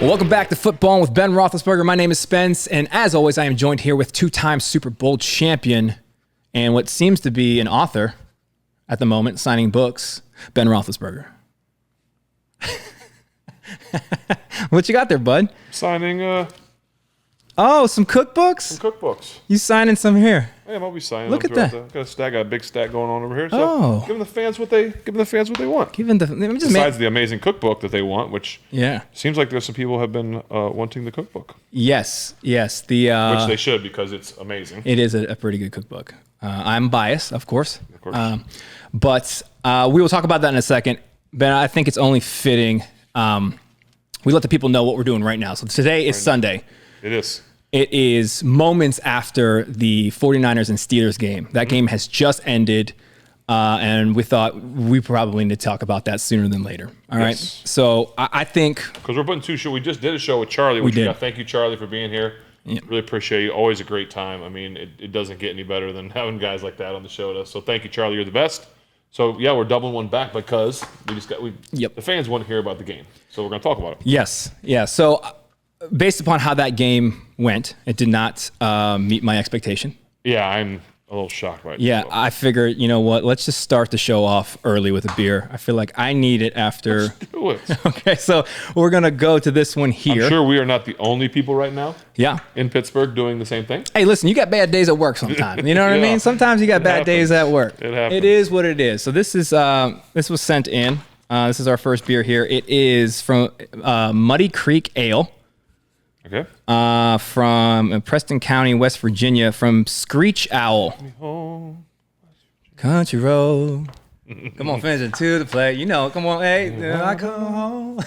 Well, welcome back to Football with Ben Roethlisberger. My name is Spence, and as always, I am joined here with two-time Super Bowl champion and what seems to be an author at the moment, signing books, Ben Roethlisberger. What you got there, bud? Signing some cookbooks? some cookbooks. You signing some here? I am. I'll be signing. Look them at throughout got a big stack going on over here. So giving the fans what they want. Besides the amazing cookbook that they want, which seems like there's some people have been wanting the cookbook. Yes. Which they should, because it's amazing. It is a pretty good cookbook. I'm biased, of course. But we will talk about that in a second. Ben, I think it's only fitting we let the people know what we're doing right now. So today is Sunday. It is. It is moments after the 49ers and Steelers game. That game has just ended, and we thought we probably need to talk about that sooner than later. All right. So I think... Because we're putting two shows. We just did a show with Charlie. We did. Thank you, Charlie, for being here. Yep. Really appreciate you. Always a great time. I mean, it doesn't get any better than having guys like that on the show. So thank you, Charlie. You're the best. So, yeah, we're doubling one back because the fans want to hear about the game. So we're going to talk about it. Yes. Yeah. So based upon how that game went, it did not meet my expectation. Yeah, I'm a little shocked by it. Yeah, I figured, you know what, let's just start the show off early with a beer. I feel like I need it after. Let's do it. Okay, so we're going to go to this one here. I'm sure we are not the only people right now in Pittsburgh doing the same thing. Hey, listen, you got bad days at work sometimes. You know what I mean? Sometimes you got bad days at work. It happens. It is what it is. So this was sent in. This is our first beer here. It is from Muddy Creek Ale. Okay. From Preston County, West Virginia, from Screech Owl. Country road. Come on, finish it to the play. You know, come on, hey, I come home.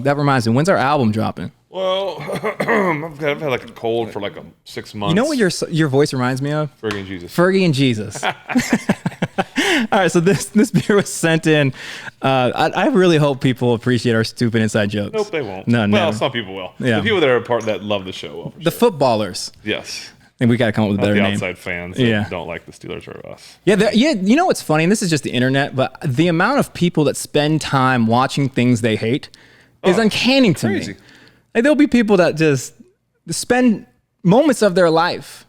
That reminds me. When's our album dropping? Well, I've had like a cold for like 6 months. You know what your voice reminds me of? Fergie and Jesus. Fergie and Jesus. All right, so this beer was sent in. I really hope people appreciate our stupid inside jokes. Nope, they won't. No, well, some people will. Yeah. The people that are a part that love the show will. The footballers. Yes. I think we got to come up with a better name. name. Outside fans that don't like the Steelers or us. Yeah, you know what's funny? And this is just the internet, but the amount of people that spend time watching things they hate is uncanny to me. Like, there'll be people that just spend moments of their life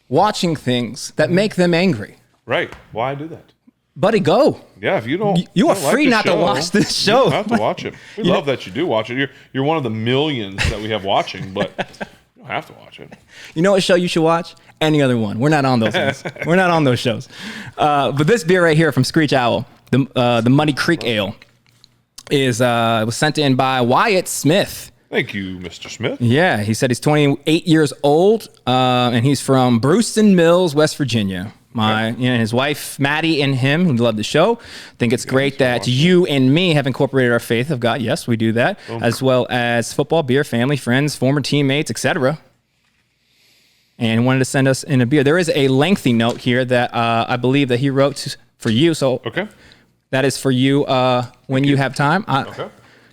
watching things that make them angry. Right. Why do that? Buddy, go. Yeah, if you don't, you are free not to watch this show. You don't have to watch it. We love that you do watch it. You're one of the millions that we have watching, but you don't have to watch it. You know what show you should watch? Any other one. We're not on those ones. We're not on those shows. But this beer right here from Screech Owl, the Muddy Creek Ale, was sent in by Wyatt Smith. Thank you, Mr. Smith. Yeah, he said he's 28 years old, and he's from Brewston Mills, West Virginia. His wife, Maddie, and him, who love the show, think it's great that you and me have incorporated our faith of God. Yes, we do that, as well as football, beer, family, friends, former teammates, etc. And wanted to send us in a beer. There is a lengthy note here that I believe that he wrote for you. So that is for you when you have time.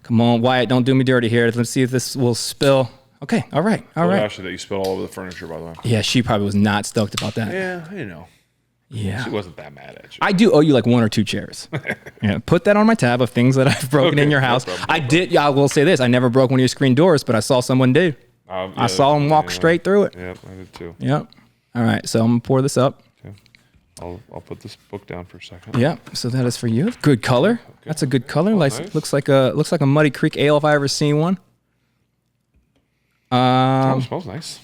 Come on, Wyatt, don't do me dirty here. Let's see if this will spill. Okay, all right. Ashley, that you spilled all over the furniture, by the way. Yeah, she probably was not stoked about that. Yeah, you know. Yeah. She wasn't that mad at you. I do owe you like 1 or 2 chairs. Yeah, put that on my tab of things that I've broken in your house. No problem. I will say this. I never broke one of your screen doors, but I saw someone do. I saw him walk straight through it. Yep, I did too. Yep. All right, so I'm going to pour this up. Okay. I'll put this book down for a second. Yep. So that is for you. Good color. Okay. That's a good color. Nice. Looks like a Muddy Creek Ale if I ever seen one. It smells nice.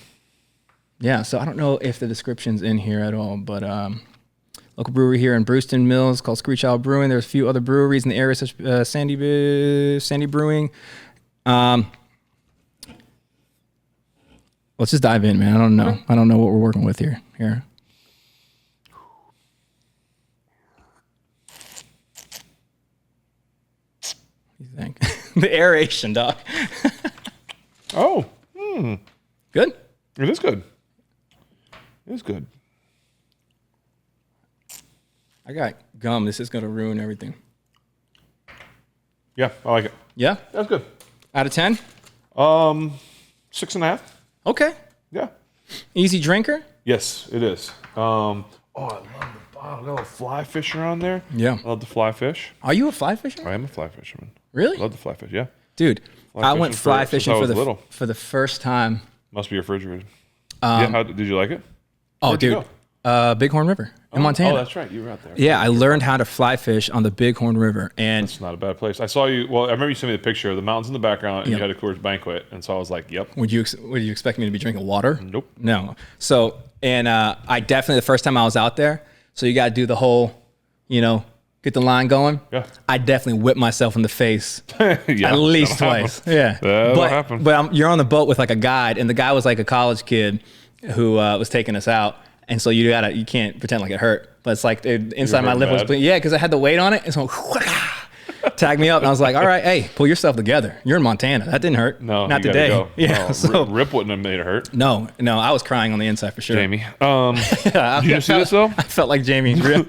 Yeah. So I don't know if the description's in here at all, but local brewery here in Brewston Mills called Screech Owl Brewing. There's a few other breweries in the area, such as Sandy Brewing. Let's just dive in, man. I don't know. I don't know what we're working with here. What do you think? The aeration, Doc. Good? It is good. It is good. I got gum. This is going to ruin everything. Yeah, I like it. Yeah? That's good. Out of 10? 6.5. Okay. Yeah. Easy drinker? Yes, it is. I love the bottle. Got a little fly fisher on there. Yeah. I love the fly fish. Are you a fly fisher? I am a fly fisherman. Really? Love the fly fish. Yeah, dude. Fly I went fly fishing little. for the first time. Must be refrigerated. Yeah, did you like it? Oh, dude. Bighorn River in Montana. Oh, that's right. You were out there. Yeah, I learned how to fly fish on the Bighorn River, and it's not a bad place. I saw you. Well, I remember you sent me the picture of the mountains in the background, and you had a Coors Banquet, and so I was like, "Yep." Would you expect me to be drinking water? Nope. No. So, and I definitely the first time I was out there. So you got to do the whole, get the line going. Yeah. I definitely whipped myself in the face at least twice. Yeah. That'll happen. But you're on the boat with like a guide, and the guy was like a college kid who was taking us out. And so you can't pretend like it hurt, but it's like inside my lip was bleeding. Yeah, because I had the weight on it, and so tagged me up, and I was like, "All right, hey, pull yourself together. You're in Montana. That didn't hurt. No, not today. Go. Yeah, no, so Rip wouldn't have made it hurt. No, I was crying on the inside for sure. Jamie, did you see this though? I felt like Jamie. Well,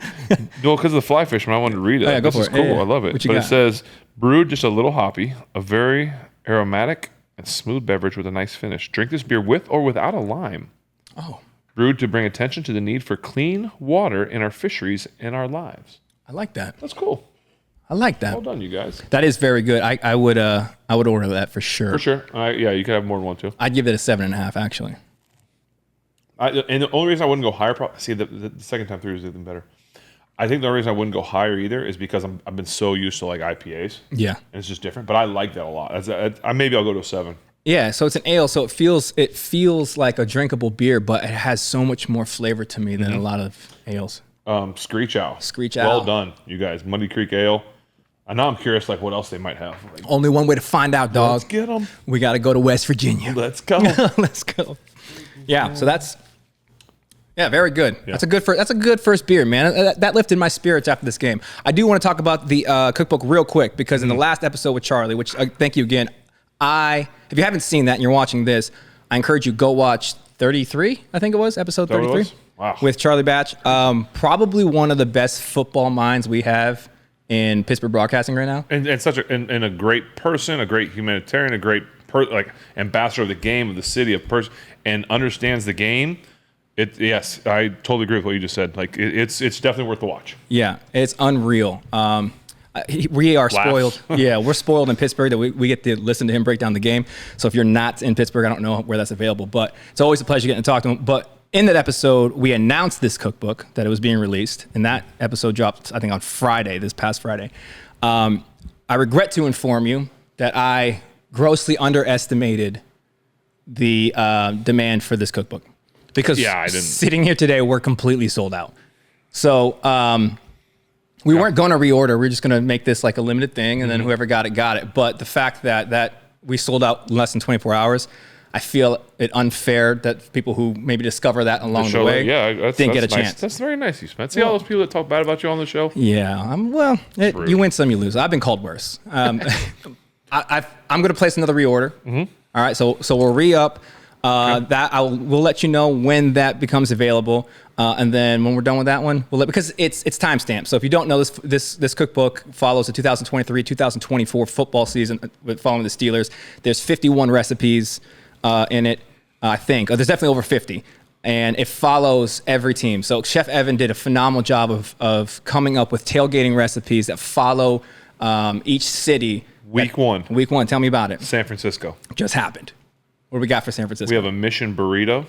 because of the fly fishing, I wanted to read it. Oh, yeah, go this for is it. cool. Yeah, yeah. I love it. What you But got? it says brewed just a little hoppy, a very aromatic and smooth beverage with a nice finish. Drink this beer with or without a lime. Oh. Brewed to bring attention to the need for clean water in our fisheries and our lives. I like that. That's cool. I like that. Well done, you guys. That is very good. I would order that for sure. For sure. Yeah, you could have more than one too. I'd give it a 7.5 actually. And the only reason I wouldn't go higher, the second time through is even better. I think the only reason I wouldn't go higher either is because I've been so used to like IPAs. Yeah. And it's just different. But I like that a lot. Maybe I'll go to a 7. Yeah, so it's an ale, so it feels like a drinkable beer, but it has so much more flavor to me than a lot of ales. Screech Owl. Screech Owl. Well done, you guys. Muddy Creek Ale. And now I'm curious, like, what else they might have. Like, Only one way to find out, dog. let's get them. We got to go to West Virginia. Let's go. Let's go. Yeah, so that's very good. Yeah. That's a good first beer, man. That lifted my spirits after this game. I do want to talk about the cookbook real quick because in the last episode with Charlie, which thank you again. If you haven't seen that and you're watching this, I encourage you go watch 33. I think it was episode 33. Wow. With Charlie Batch. Probably one of the best football minds we have in Pittsburgh broadcasting right now. And such a great person, a great humanitarian, a great ambassador of the game, of the city, and understands the game. Yes, I totally agree with what you just said. Like it's definitely worth the watch. Yeah, it's unreal. We are spoiled. Yeah, we're spoiled in Pittsburgh that we get to listen to him break down the game. So if you're not in Pittsburgh, I don't know where that's available, but it's always a pleasure getting to talk to him. But in that episode, we announced this cookbook, that it was being released, and that episode dropped, I think, on Friday, this past Friday. I regret to inform you that I grossly underestimated the demand for this cookbook. Because sitting here today, we're completely sold out. So we weren't going to reorder. We are just going to make this like a limited thing, and then whoever got it, got it. But the fact that we sold out in less than 24 hours, I feel it unfair that people who maybe discover that along the way didn't get a chance. That's very nice, you Spence. See all those people that talk bad about you on the show? Yeah. You win some, you lose. I've been called worse. I'm going to place another reorder. All right, so we'll re-up. We'll let you know when that becomes available, and then when we're done with that one, because it's timestamped. So if you don't know, this cookbook follows the 2023-2024 football season following the Steelers. There's 51 recipes in it, I think. There's definitely over 50, and it follows every team. So Chef Evan did a phenomenal job of coming up with tailgating recipes that follow each city. Week one. Tell me about it. San Francisco. Just happened. What do we got for San Francisco? We have a Mission burrito.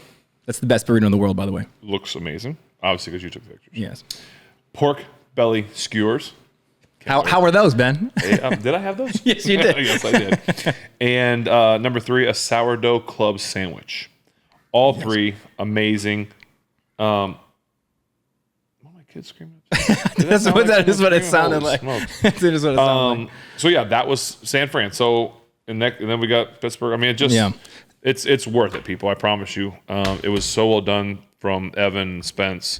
That's the best burrito in the world, by the way. Looks amazing. Obviously, because you took pictures. Yes. Pork belly skewers. How are those, Ben? Hey, did I have those? Yes, you did. Yes, I did. And number 3, a sourdough club sandwich. All three amazing. What are my kids screaming? That is what it sounded like. That is what it sounded like. So yeah, that was San Fran. So and then we got Pittsburgh. I mean, it's worth it, people. I promise you. It was so well done from Evan and Spence.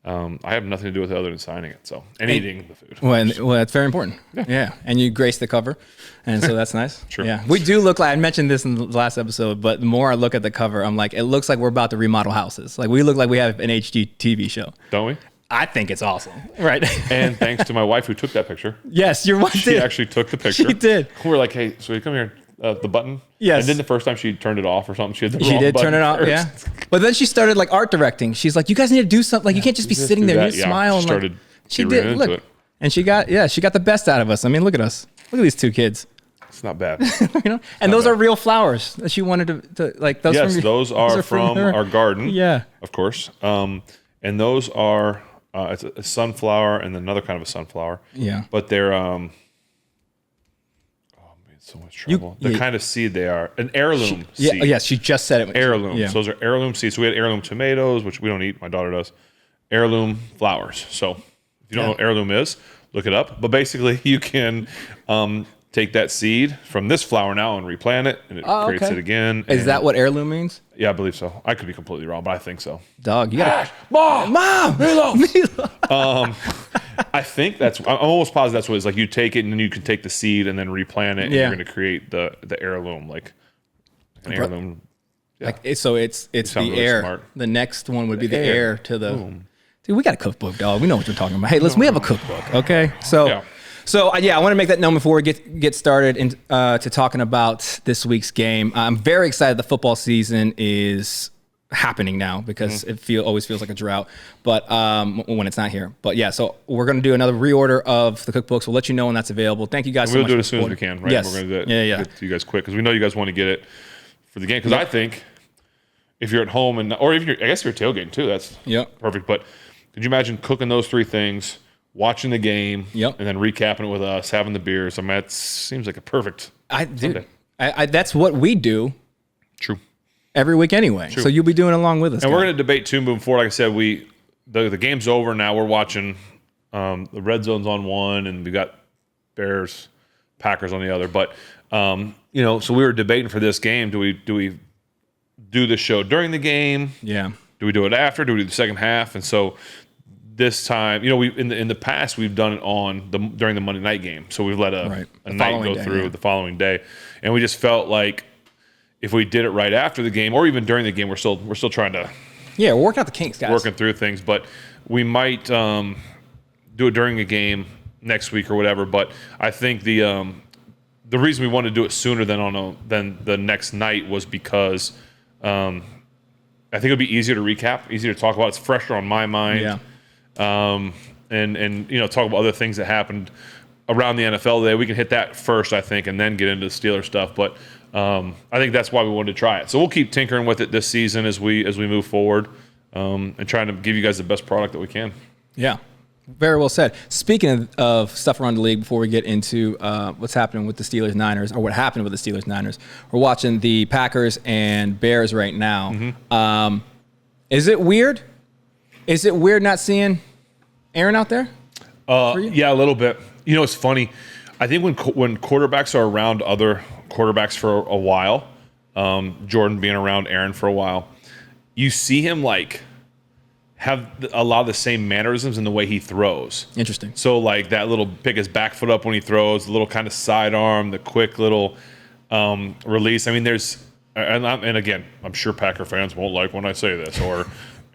I have nothing to do with it other than signing it, and eating the food. Well, that's very important. Yeah, and you graced the cover, and so that's nice. True. Yeah, we do look like, I mentioned this in the last episode, but the more I look at the cover, I'm like, it looks like we're about to remodel houses. Like we look like we have an HGTV show. Don't we? I think it's awesome. Right. And thanks to my wife who took that picture. Yes, your wife did. She actually took the picture. She did. We're like, hey, so you come here. The button. Yes. And then the first time she turned it off or something, she did turn it off. First. Yeah. But then she started like art directing. She's like, you guys need to do something. Like you can't just be sitting there. You need to smile. She started. She did. Look. And she got the best out of us. I mean, look at us. Look at these two kids. It's not bad. And those are real flowers that she wanted to like. Those yes, those are from our garden. Yeah, of course. And those are it's a sunflower and another kind of a sunflower. Yeah, but they're so much trouble. The kind of seed they are, an heirloom seed. Yes, she just said it. Heirloom. Yeah. So those are heirloom seeds. So we had heirloom tomatoes, which we don't eat. My daughter does. Heirloom flowers. So if you don't know what heirloom is, look it up. But basically, you can take that seed from this flower now and replant it, and it creates it again. Is that what heirloom means? Yeah, I believe so. I could be completely wrong, but I think so. Dog, you got Mom, Milo. I think I'm almost positive that's what it's like. You take it and then you can take the seed and then replant it, and you're going to create the heirloom, like an heirloom. Yeah. Like so, it's the really heir. Smart. The next one would be the heir to the. Boom. Dude, we got a cookbook, dog. We know what you're talking about. Hey, listen, we have a cookbook, okay? So, I want to make that known before we get started to talking about this week's game. I'm very excited. The football season is happening now because it always feels like a drought, but when it's not here. But yeah, so we're going to do another reorder of the cookbooks. We'll let you know when that's available. Thank you guys so much. We'll do it as soon as we can, right? Yes. We're going to do it. Get to you guys quick because we know you guys want to get it for the game. Because I think if you're at home or if I guess you're tailgating too, that's perfect. But could you imagine cooking those three things, watching the game, and then recapping it with us, having the beers? I mean, that seems like a perfect Sunday. That's what we do. True. Every week anyway. True. So you'll be doing along with us. And we're going to debate too moving forward. Like I said, the game's over now. We're watching the red zone's on one, and we got Bears, Packers on the other. But so we were debating for this game. Do we do the show during the game? Yeah. Do we do it after? Do we do the second half? And so this time, we in the past we've done it during the Monday night game. So we've let a night go through the following day, and we just felt like if we did it right after the game or even during the game, we're still trying to we're working out the kinks, guys. Working through things, but we might do it during a game next week or whatever. But I think the reason we wanted to do it sooner than the next night was because I think it would be easier to recap, easier to talk about. It's fresher on my mind. Yeah. And talk about other things that happened around the NFL today. We can hit that first, I think, and then get into the Steelers stuff. But I think that's why we wanted to try it. So we'll keep tinkering with it this season as we move forward, and trying to give you guys the best product that we can. Yeah. Very well said. Speaking of stuff around the league, before we get into what's happening with the Steelers-Niners, or what happened with the Steelers-Niners, we're watching the Packers and Bears right now. Mm-hmm. Is it weird? Is it weird not seeing Aaron out there? Yeah, a little bit. It's funny. I think when quarterbacks are around other quarterbacks for a while, Jordan being around Aaron for a while, you see him have a lot of the same mannerisms in the way he throws. Interesting. So that little pick his back foot up when he throws, the little kind of sidearm, the quick little release. I mean, and again, I'm sure Packer fans won't like when I say this, or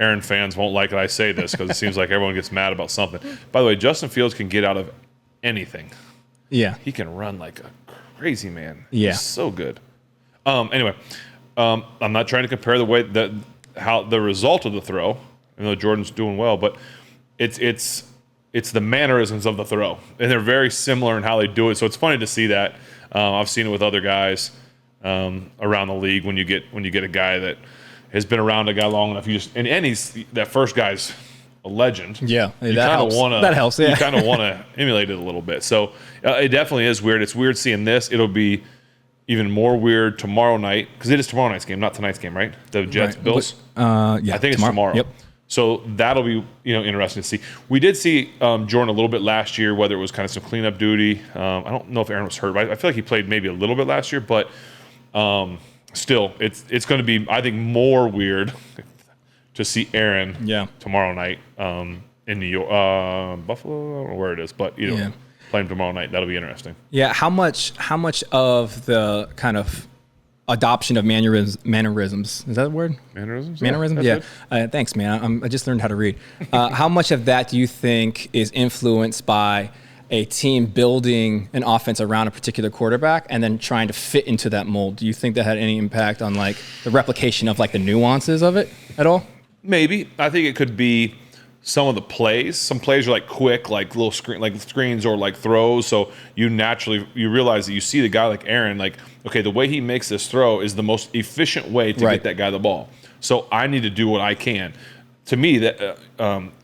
Aaron fans won't like it I say this, because it seems like everyone gets mad about something. By the way, Justin Fields can get out of anything. Yeah. He can run like a crazy man. Yeah. He's so good. Anyway, I'm not trying to compare how the result of the throw, even though Jordan's doing well, but it's the mannerisms of the throw, and they're very similar in how they do it. So it's funny to see that. I've seen it with other guys around the league when you get a guy that has been around a guy long enough. And he's that first guy's a legend. Yeah, that helps. Yeah. You kind of want to emulate it a little bit. So it definitely is weird. It's weird seeing this. It'll be even more weird tomorrow night, because it is tomorrow night's game, not tonight's game, right? The Jets Bills. Yeah, I think it's tomorrow. Yep. So that'll be interesting to see. We did see Jordan a little bit last year, whether it was kind of some cleanup duty. I don't know if Aaron was hurt, but I feel like he played maybe a little bit last year. But still, it's going to be, I think, more weird to see Aaron tomorrow night in New York, Buffalo, or where it is. But playing tomorrow night, that'll be interesting. Yeah, how much of the kind of adoption of mannerisms, is that a word? Mannerisms? Mannerisms, yeah. Thanks, man. I just learned how to read. How much of that do you think is influenced by a team building an offense around a particular quarterback and then trying to fit into that mold? Do you think that had any impact on the replication of the nuances of it at all? Maybe. I think it could be some of the plays. Some plays are like quick, like little screens or like throws. So you realize that you see the guy like Aaron, like, okay, the way he makes this throw is the most efficient way to get that guy the ball. So I need to do what I can. To me, that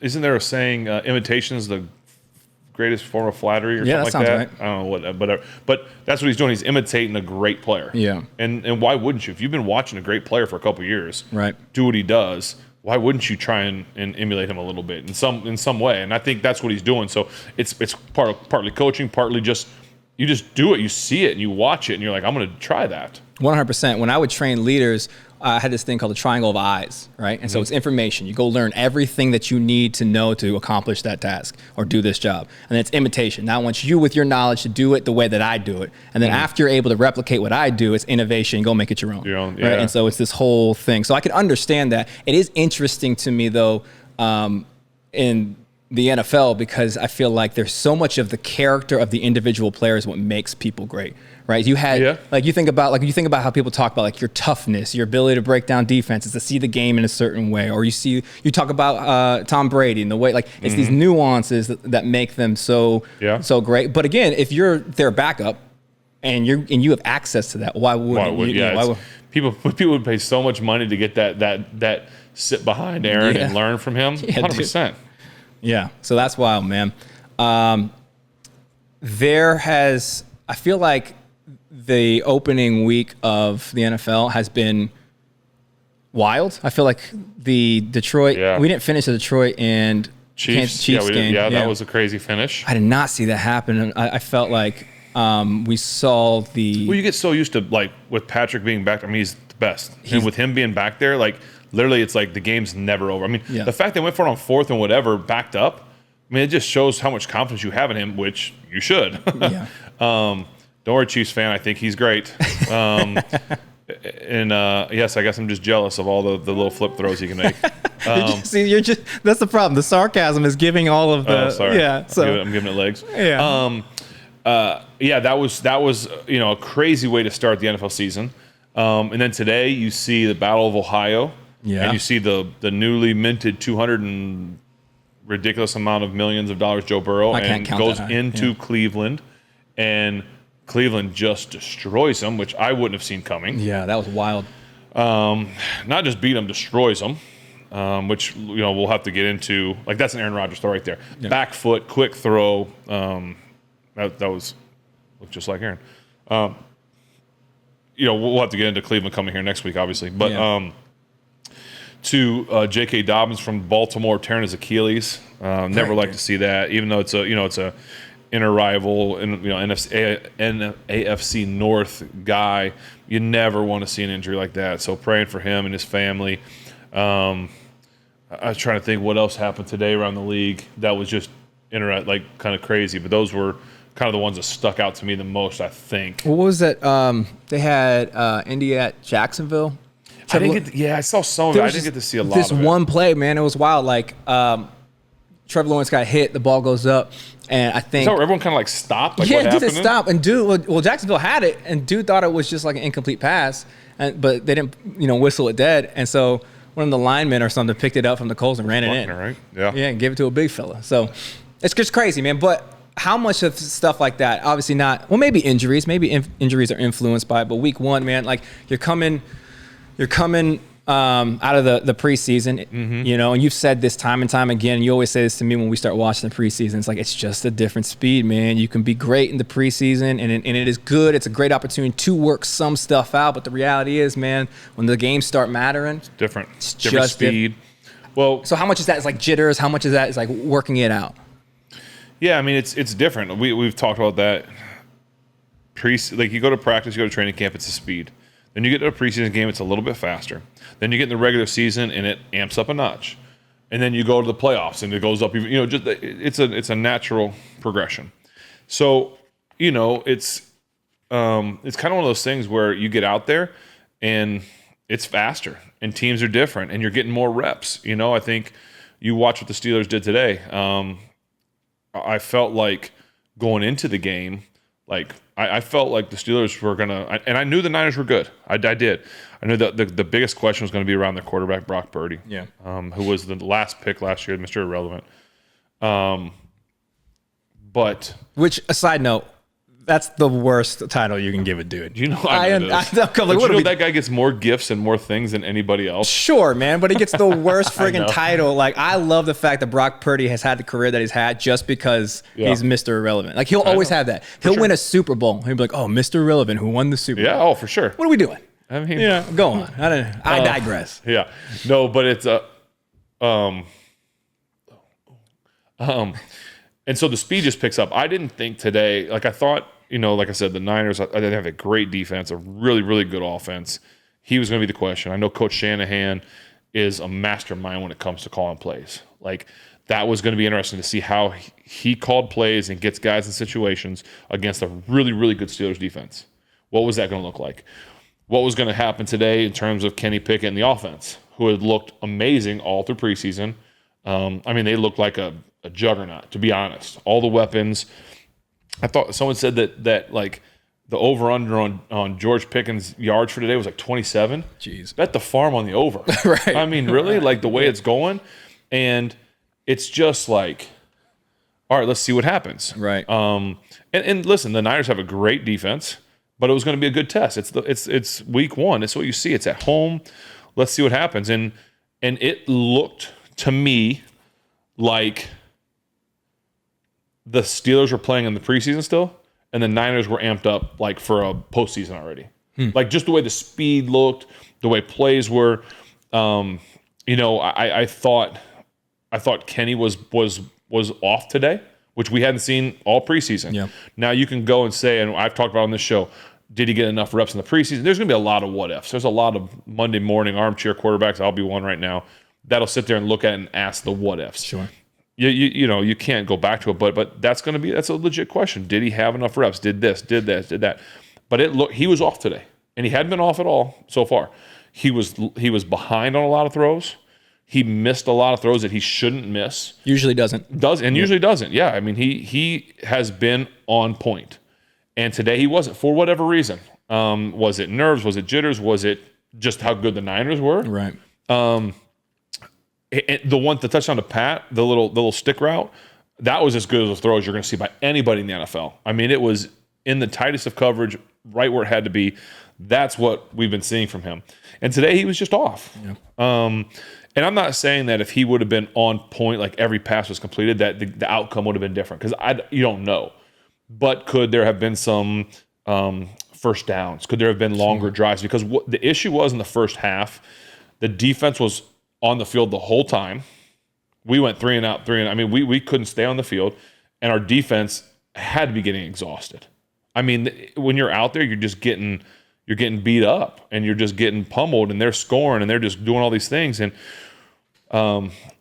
isn't there a saying, imitation is the greatest form of flattery or something like that? Right. I don't know what, but that's what he's doing. He's imitating a great player. Yeah. And why wouldn't you? If you've been watching a great player for a couple of years, right, do what he does. Why wouldn't you try and emulate him a little bit in some way? And I think that's what he's doing. So it's partly coaching, partly just you just do it. You see it and you watch it and you're like, I'm going to try that. 100%. When I would train leaders, I had this thing called the triangle of eyes, right? And so it's information. You go learn everything that you need to know to accomplish that task or do this job. And then it's imitation. Now I want you with your knowledge to do it the way that I do it. And then after you're able to replicate what I do, it's innovation. Go make it your own. Yeah. Right? And so it's this whole thing. So I can understand that. It is interesting to me, though, in the NFL, because I feel like there's so much of the character of the individual player is what makes people great. Right, you had you think about how people talk about like your toughness, your ability to break down defenses, to see the game in a certain way, or you talk about Tom Brady and the way it's these nuances that make them so great. But again, if you're their backup and you have access to that, why would people would pay so much money to get that sit behind Aaron and learn from him? 100%. Yeah, so that's wild, man. I feel like the opening week of the NFL has been wild. I feel like the Detroit, we didn't finish the Detroit and Chiefs game. That was a crazy finish. I did not see that happen. I felt like we saw the... Well, you get so used to, like, with Patrick being back, I mean, he's the best. And with him being back there, like, literally it's like the game's never over. I mean, the fact they went for it on fourth and whatever, backed up, I mean, it just shows how much confidence you have in him, which you should. Don't worry, Chiefs fan. I think he's great. Yes, I guess I'm just jealous of all the little flip throws he can make. That's the problem. The sarcasm is giving all of the. Oh, sorry. Yeah, so I'm giving it legs. Yeah. That was a crazy way to start the NFL season. And then today you see the Battle of Ohio. Yeah. And you see the newly minted 200 and ridiculous amount of millions of dollars Joe Burrow and goes into Cleveland and Cleveland just destroys them, which I wouldn't have seen coming. Yeah, that was wild. Not just beat them, destroys them, which we'll have to get into. Like, that's an Aaron Rodgers throw right there. Yeah. Back foot, quick throw. That looked just like Aaron. We'll have to get into Cleveland coming here next week, obviously. But to J.K. Dobbins from Baltimore tearing his Achilles. Never like to see that, even though it's a inner rival and AFC North guy. You never want to see an injury like that. So praying for him and his family. I was trying to think what else happened today around the league that was just kind of crazy. But those were kind of the ones that stuck out to me the most, I think. What was that? They had Indy at Jacksonville. I saw some of it. I didn't get to see a lot of it. This one play, man, it was wild. Like, Trevor Lawrence got hit, the ball goes up, and I think... So everyone kind of like stopped? Like, dude, it stopped. And Jacksonville had it, and dude thought it was just like an incomplete pass, but they didn't, whistle it dead. And so one of the linemen or something picked it up from the Colts and ran it in. Right? Yeah. Yeah, and gave it to a big fella. So it's just crazy, man. But how much of stuff like that, obviously not... Well, maybe injuries. Maybe injuries are influenced by it. But week one, man, like you're coming out of the preseason, and you've said this time and time again. And you always say this to me when we start watching the preseason. It's like, it's just a different speed, man. You can be great in the preseason, and it is good. It's a great opportunity to work some stuff out. But the reality is, man, when the games start mattering, it's different. It's different speed. Well, so how much is that is like jitters? How much is that is like working it out? Yeah, I mean, it's different. We've talked about that. Like, you go to practice, you go to training camp, it's a speed. Then you get to a preseason game, it's a little bit faster. Then you get in the regular season, and it amps up a notch. And then you go to the playoffs, and it goes up. It's a natural progression. So, it's kind of one of those things where you get out there, and it's faster, and teams are different, and you're getting more reps. I think you watch what the Steelers did today. I felt like going into the game, Like I felt like the Steelers were gonna, and I knew the Niners were good. I did. I knew that the biggest question was going to be around their quarterback Brock Purdy, who was the last pick last year, Mr. Irrelevant. But which, a side note, that's the worst title you can give a dude. You know, that guy gets more gifts and more things than anybody else. Sure, man, but he gets the worst friggin' title. Like, I love the fact that Brock Purdy has had the career that he's had just because he's Mr. Irrelevant. Like, he'll always have that. He'll win a Super Bowl. He'll be like, "Oh, Mr. Irrelevant, who won the Super Bowl?" Yeah, oh, for sure. What are we doing? I mean, go on. I digress. Yeah, no, but it's and so the speed just picks up. I didn't think today, like I thought, like I said, the Niners, they have a great defense, a really, really good offense. He was going to be the question. I know Coach Shanahan is a mastermind when it comes to calling plays. Like, that was going to be interesting to see how he called plays and gets guys in situations against a really, really good Steelers defense. What was that going to look like? What was going to happen today in terms of Kenny Pickett and the offense, who had looked amazing all through preseason? They looked like a juggernaut, to be honest. All the weapons. I thought someone said that like the over-under on George Pickens' yards for today was like 27. Jeez. Bet the farm on the over. Right. I mean, really? Like, the way it's going? And it's just like, all right, let's see what happens. Right. And listen, the Niners have a great defense, but it was going to be a good test. It's week one. It's what you see. It's at home. Let's see what happens. And it looked to me like the Steelers were playing in the preseason still, and the Niners were amped up like for a postseason already. Like, just the way the speed looked, the way plays were. I thought Kenny was off today, which we hadn't seen all preseason. Yeah. Now you can go and say, and I've talked about on this show, did he get enough reps in the preseason? There's going to be a lot of what ifs. There's a lot of Monday morning armchair quarterbacks. I'll be one right now that'll sit there and look at it and ask the what ifs. Sure. You can't go back to it, but that's a legit question. Did he have enough reps? Did this? Did that? Did that? But he was off today, and he hadn't been off at all so far. He was behind on a lot of throws. He missed a lot of throws that he shouldn't miss. Usually doesn't. Usually doesn't. Yeah, I mean, he has been on point, and today he wasn't for whatever reason. Was it nerves? Was it jitters? Was it just how good the Niners were? Right. The touchdown to Pat, the little stick route, that was as good as a throw as you're going to see by anybody in the NFL. I mean, it was in the tightest of coverage, right where it had to be. That's what we've been seeing from him. And today he was just off. Yeah. And I'm not saying that if he would have been on point, like every pass was completed, that the outcome would have been different, because you don't know. But could there have been some first downs? Could there have been longer drives? Because what the issue was in the first half, the defense was on the field the whole time. We went 3 and out. I mean, we couldn't stay on the field, and our defense had to be getting exhausted. I mean, when you're out there, you're getting beat up, and you're just getting pummeled, and they're scoring, and they're just doing all these things, and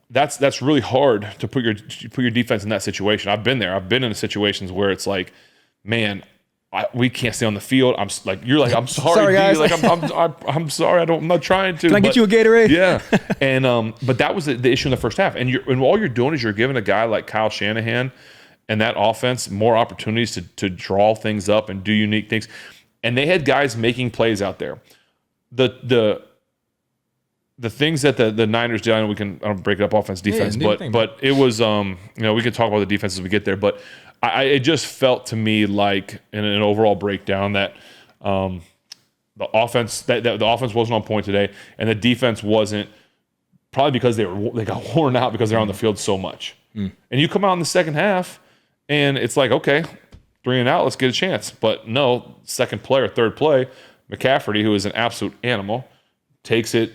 that's really hard to put your defense in that situation. I've been there. I've been in situations where it's like, man, we can't stay on the field. I'm sorry, I'm sorry, guys. Like, I'm sorry. I'm not trying to. Can I get you a Gatorade? Yeah. And but that was the issue in the first half. And all you're doing is you're giving a guy like Kyle Shanahan and that offense more opportunities to draw things up and do unique things. And they had guys making plays out there. The things that the Niners did, I know I don't break it up offense, defense, but it was we could talk about the defense as we get there, but it just felt to me like in an overall breakdown that the offense wasn't on point today, and the defense wasn't, probably because they got worn out because they're on the field so much. And you come out in the second half, and it's like, okay, 3 and out, let's get a chance. But no, second play or third play, McCaffrey, who is an absolute animal, takes it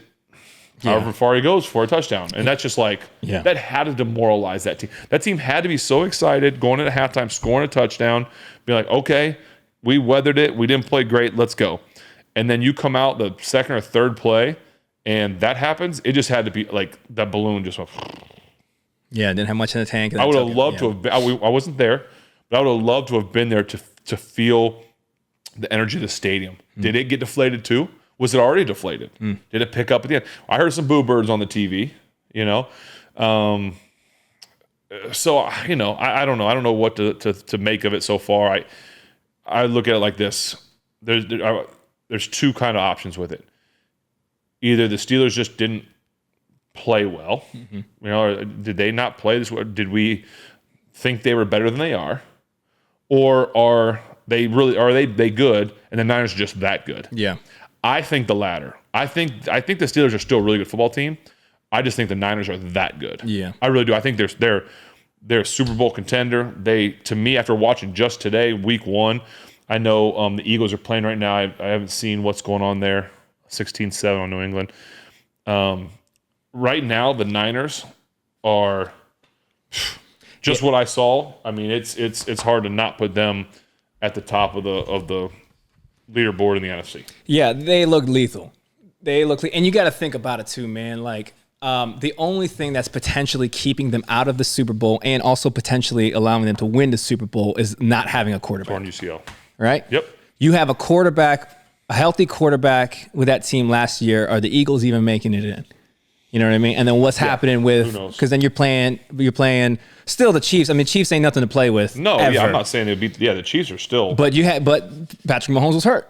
however far he goes for a touchdown. And that's just like, that had to demoralize that team. That team had to be so excited going into halftime, scoring a touchdown, be like, okay, we weathered it. We didn't play great. Let's go. And then you come out the second or third play, and that happens. It just had to be like that balloon just went. Yeah, didn't have much in the tank. I would have loved to have been. I wasn't there, but I would have loved to have been there to feel the energy of the stadium. Did it get deflated too? Was it already deflated? Did it pick up at the end? I heard some boo birds on the TV, So, I don't know. I don't know what to make of it so far. I look at it like this. There's two kind of options with it. Either the Steelers just didn't play well, or did they not play this? Did we think they were better than they are, or are they good and the Niners are just that good? Yeah, I think the latter. I think the Steelers are still a really good football team. I just think the Niners are that good. Yeah, I really do. I think they're a Super Bowl contender. To me, after watching just today, Week 1, I know the Eagles are playing right now. I haven't seen what's going on there. 16-7 on New England. Right now, the Niners are just what I saw. I mean, it's hard to not put them at the top of the leaderboard in the NFC. Yeah, they look lethal. And you got to think about it too, man. Like, the only thing that's potentially keeping them out of the Super Bowl and also potentially allowing them to win the Super Bowl is not having a quarterback. Torn UCL. Right? Yep. You have a healthy quarterback with that team last year. Are the Eagles even making it in? You know what I mean? And then what's happening with, because then you're playing still the Chiefs. I mean, Chiefs ain't nothing to play with. No, ever. Yeah, I'm not saying they beat. Yeah, the Chiefs are still. But Patrick Mahomes was hurt.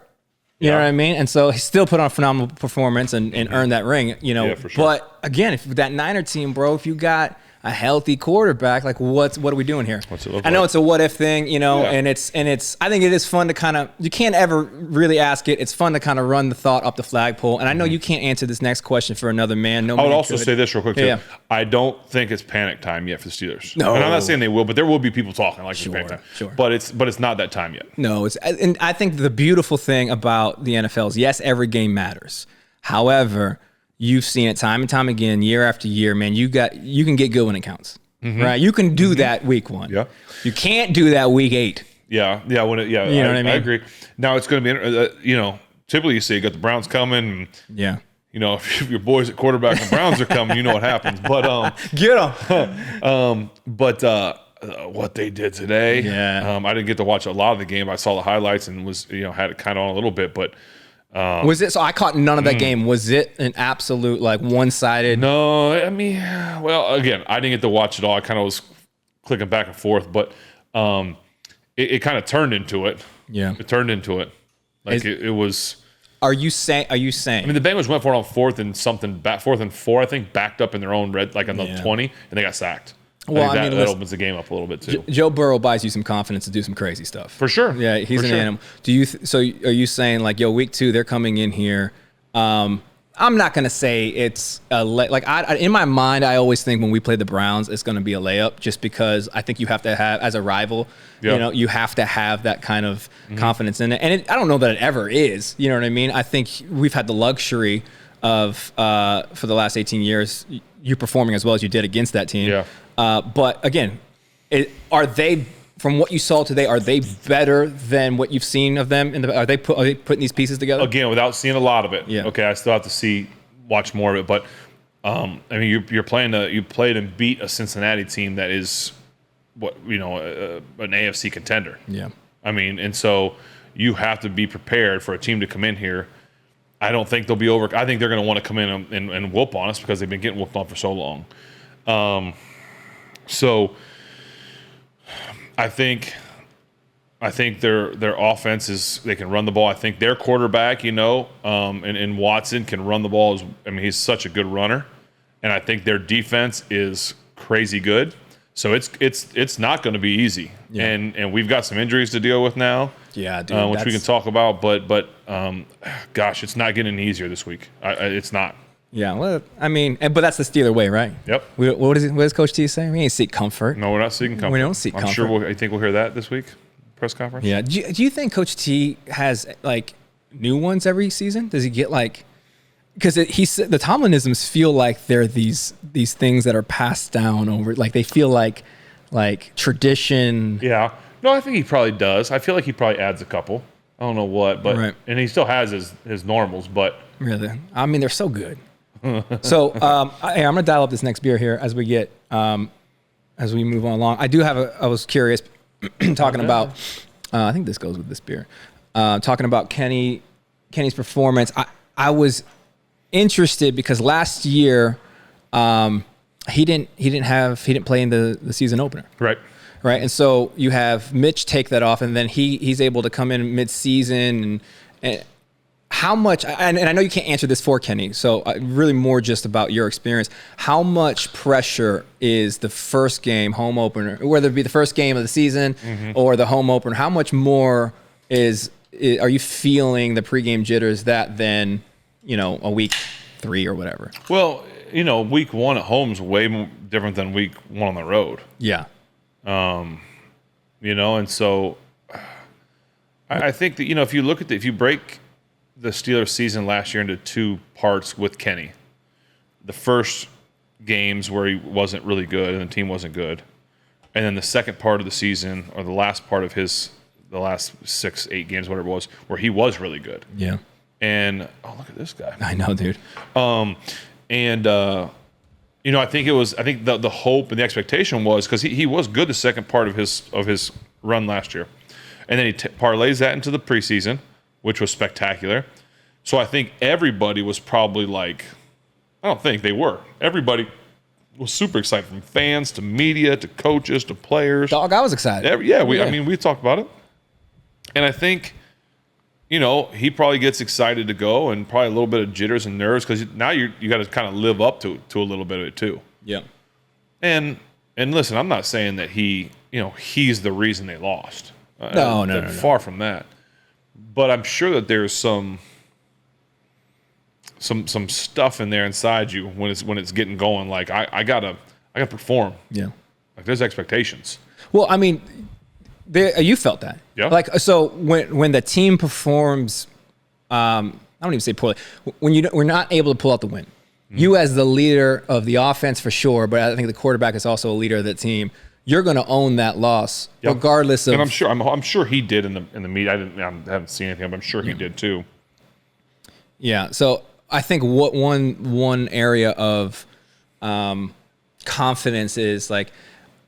You know what I mean? And so he still put on a phenomenal performance and earned that ring, Yeah, for sure. But again, if that Niner team, bro, if you got a healthy quarterback, like what are we doing here? What's it look I know like? it's a what if thing, and it's I think it is fun to kind of, you can't ever really ask it. It's fun to kind of run the thought up the flagpole. And I know you can't answer this next question for another man. I would also say this real quick too. Yeah. I don't think it's panic time yet for the Steelers. No. And I'm not saying they will, but there will be people talking like it's panic time. Sure. But it's not that time yet. No, and I think the beautiful thing about the NFL is, yes, every game matters. However, you've seen it time and time again, year after year, man. You can get good when it counts, right? You can do that Week 1. Yeah. You can't do that Week 8. Yeah. You know what I mean? I agree. Now it's going to be, typically you say you got the Browns coming. And, yeah. If your boys at quarterback and Browns are coming, you know what happens. But get them. What they did today, I didn't get to watch a lot of the game. I saw the highlights and was had it kind of on a little bit, but. Was it? So I caught none of that game. Was it an absolute one-sided? No, I mean, well, again, I didn't get to watch it all. I kind of was clicking back and forth, but it kind of turned into it. Yeah, it turned into it. Like it was. Are you saying? I mean, the Bengals went for it on 4th and 4, I think, backed up in their own red, like on the 20, and they got sacked. Well, that opens the game up a little bit too. Joe Burrow buys you some confidence to do some crazy stuff. For sure. Yeah, he's an animal. So are you saying Week 2 they're coming in here? I'm not gonna say it's in my mind I always think when we play the Browns it's gonna be a layup just because I think you have to have, as a rival, you have to have that kind of confidence in it. And I don't know that it ever is. You know what I mean? I think we've had the luxury of for the last 18 years you performing as well as you did against that team. Yeah. But again, are they, from what you saw today, are they better than what you've seen of them? Are they putting these pieces together? Again, without seeing a lot of it. Yeah. Okay, I still have to watch more of it. But I mean, you played and beat a Cincinnati team that is an AFC contender. Yeah. I mean, and so you have to be prepared for a team to come in here. I don't think they'll be over. I think they're going to want to come in and whoop on us because they've been getting whooped on for so long. So I think their offense is, they can run the ball. I think their quarterback, and Watson can run the ball. He's such a good runner, and I think their defense is crazy good. So it's not going to be easy, and we've got some injuries to deal with now. Yeah, dude, which we can talk about, but gosh, it's not getting any easier this week. It's not. Yeah, well, I mean, but that's the Steeler way, right? Yep. What does Coach T say? We ain't seek comfort. No, we're not seeking comfort. We don't seek comfort. I'm sure I think we'll hear that this week, press conference. Yeah. Do you think Coach T has new ones every season? Does he get because the Tomlinisms feel like they're these things that are passed down over, they feel like tradition. Yeah. No, I think he probably does. I feel like he probably adds a couple. I don't know what, but right. And he still has his normals, but really, I mean, they're so good. So I'm gonna dial up this next beer here as we get as we move on along. I was curious talking about I think this goes with this beer. Talking about Kenny's performance. I was interested because last year he didn't play in the season opener. Right. right? And so you have Mitch take that off, and then he's able to come in mid-season. And how much, and I know you can't answer this for Kenny, so really more just about your experience. How much pressure is the first game, home opener, whether it be the first game of the season or the home opener, how much more are you feeling the pregame jitters than, a week 3 or whatever? Well, week 1 at home is way more different than week 1 on the road. Yeah. And so I think that, if you look at if you break the Steelers season last year into 2 parts with Kenny, the first games where he wasn't really good and the team wasn't good, and then the second part of the season, or the last part of the last 6-8 games, whatever it was, where he was really good. Yeah. And look at this guy. I know, dude. I think the hope and the expectation was, because he was good the second part of his run last year, and then he parlays that into the preseason, which was spectacular. So I think everybody was probably like, everybody was super excited, from fans to media to coaches to players. Dog, I was excited. We talked about it. And I think, he probably gets excited to go, and probably a little bit of jitters and nerves, because now you got to kind of live up to a little bit of it too. Yeah. And listen, I'm not saying that he's the reason they lost. No. Far from that. But I'm sure that there's some stuff in there inside you when it's getting going. Like I gotta perform. Yeah. Like there's expectations. Well, I mean, you felt that. Yeah. Like, so when the team performs, I don't even say poorly. When we're not able to pull out the win, you as the leader of the offense for sure, but I think the quarterback is also a leader of the team. You're going to own that loss, regardless of. And I'm sure he did in the meet. I haven't seen anything, but I'm sure he did too. Yeah. So I think what one area of confidence is, like,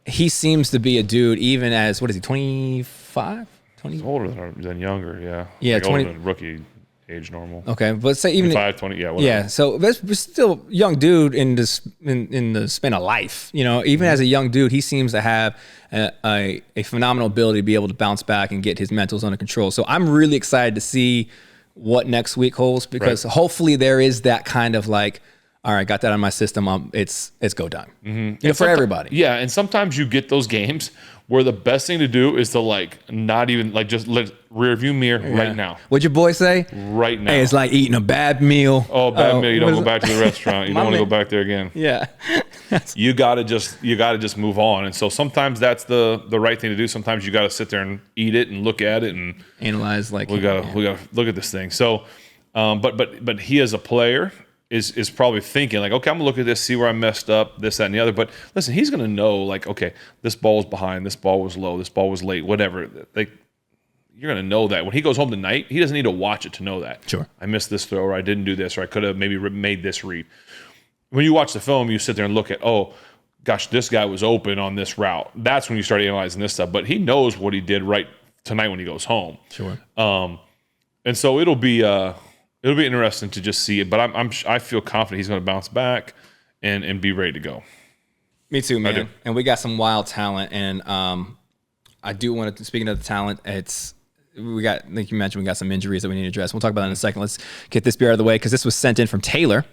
he seems to be a dude, even as, what is he, 25? 20? He's older than younger, yeah. Yeah, like 20. Older than rookie age normal. Okay, but say even 25, 20, yeah, whatever. Yeah, so we're still young dude in the span of life. Even as a young dude, he seems to have a phenomenal ability to be able to bounce back and get his mentals under control. So I'm really excited to see what next week holds, because hopefully there is that kind of like, all right, got that on my system. It's go time. Mm-hmm. For everybody. Yeah, and sometimes you get those games where the best thing to do is to not even just let rear view mirror right now. What'd your boy say? Right now. Hey, it's like eating a bad meal. Oh, bad meal. You don't go back to the restaurant. You don't want to go back there again. Yeah. You gotta just move on. And so sometimes that's the right thing to do. Sometimes you gotta sit there and eat it and look at it and analyze. Like, we gotta look at this thing. So, but he as a player is probably thinking like, okay, I'm gonna look at this, see where I messed up, this, that, and the other. But listen, he's gonna know, like, okay, this ball was behind, this ball was low, this ball was late, whatever. Like, you're gonna know that when he goes home tonight. He doesn't need to watch it to know that. Sure, I missed this throw, or I didn't do this, or I could have maybe made this read. When you watch the film, you sit there and look at, oh gosh, this guy was open on this route. That's when you start analyzing this stuff. But he knows what he did right tonight when he goes home. Sure. And so it'll be interesting to just see it, but I feel confident he's going to bounce back and be ready to go. Me too, man. And we got some wild talent, and I do want to. Speaking of the talent, like you mentioned, we got some injuries that we need to address. We'll talk about that in a second. Let's get this beer out of the way, because this was sent in from Taylor,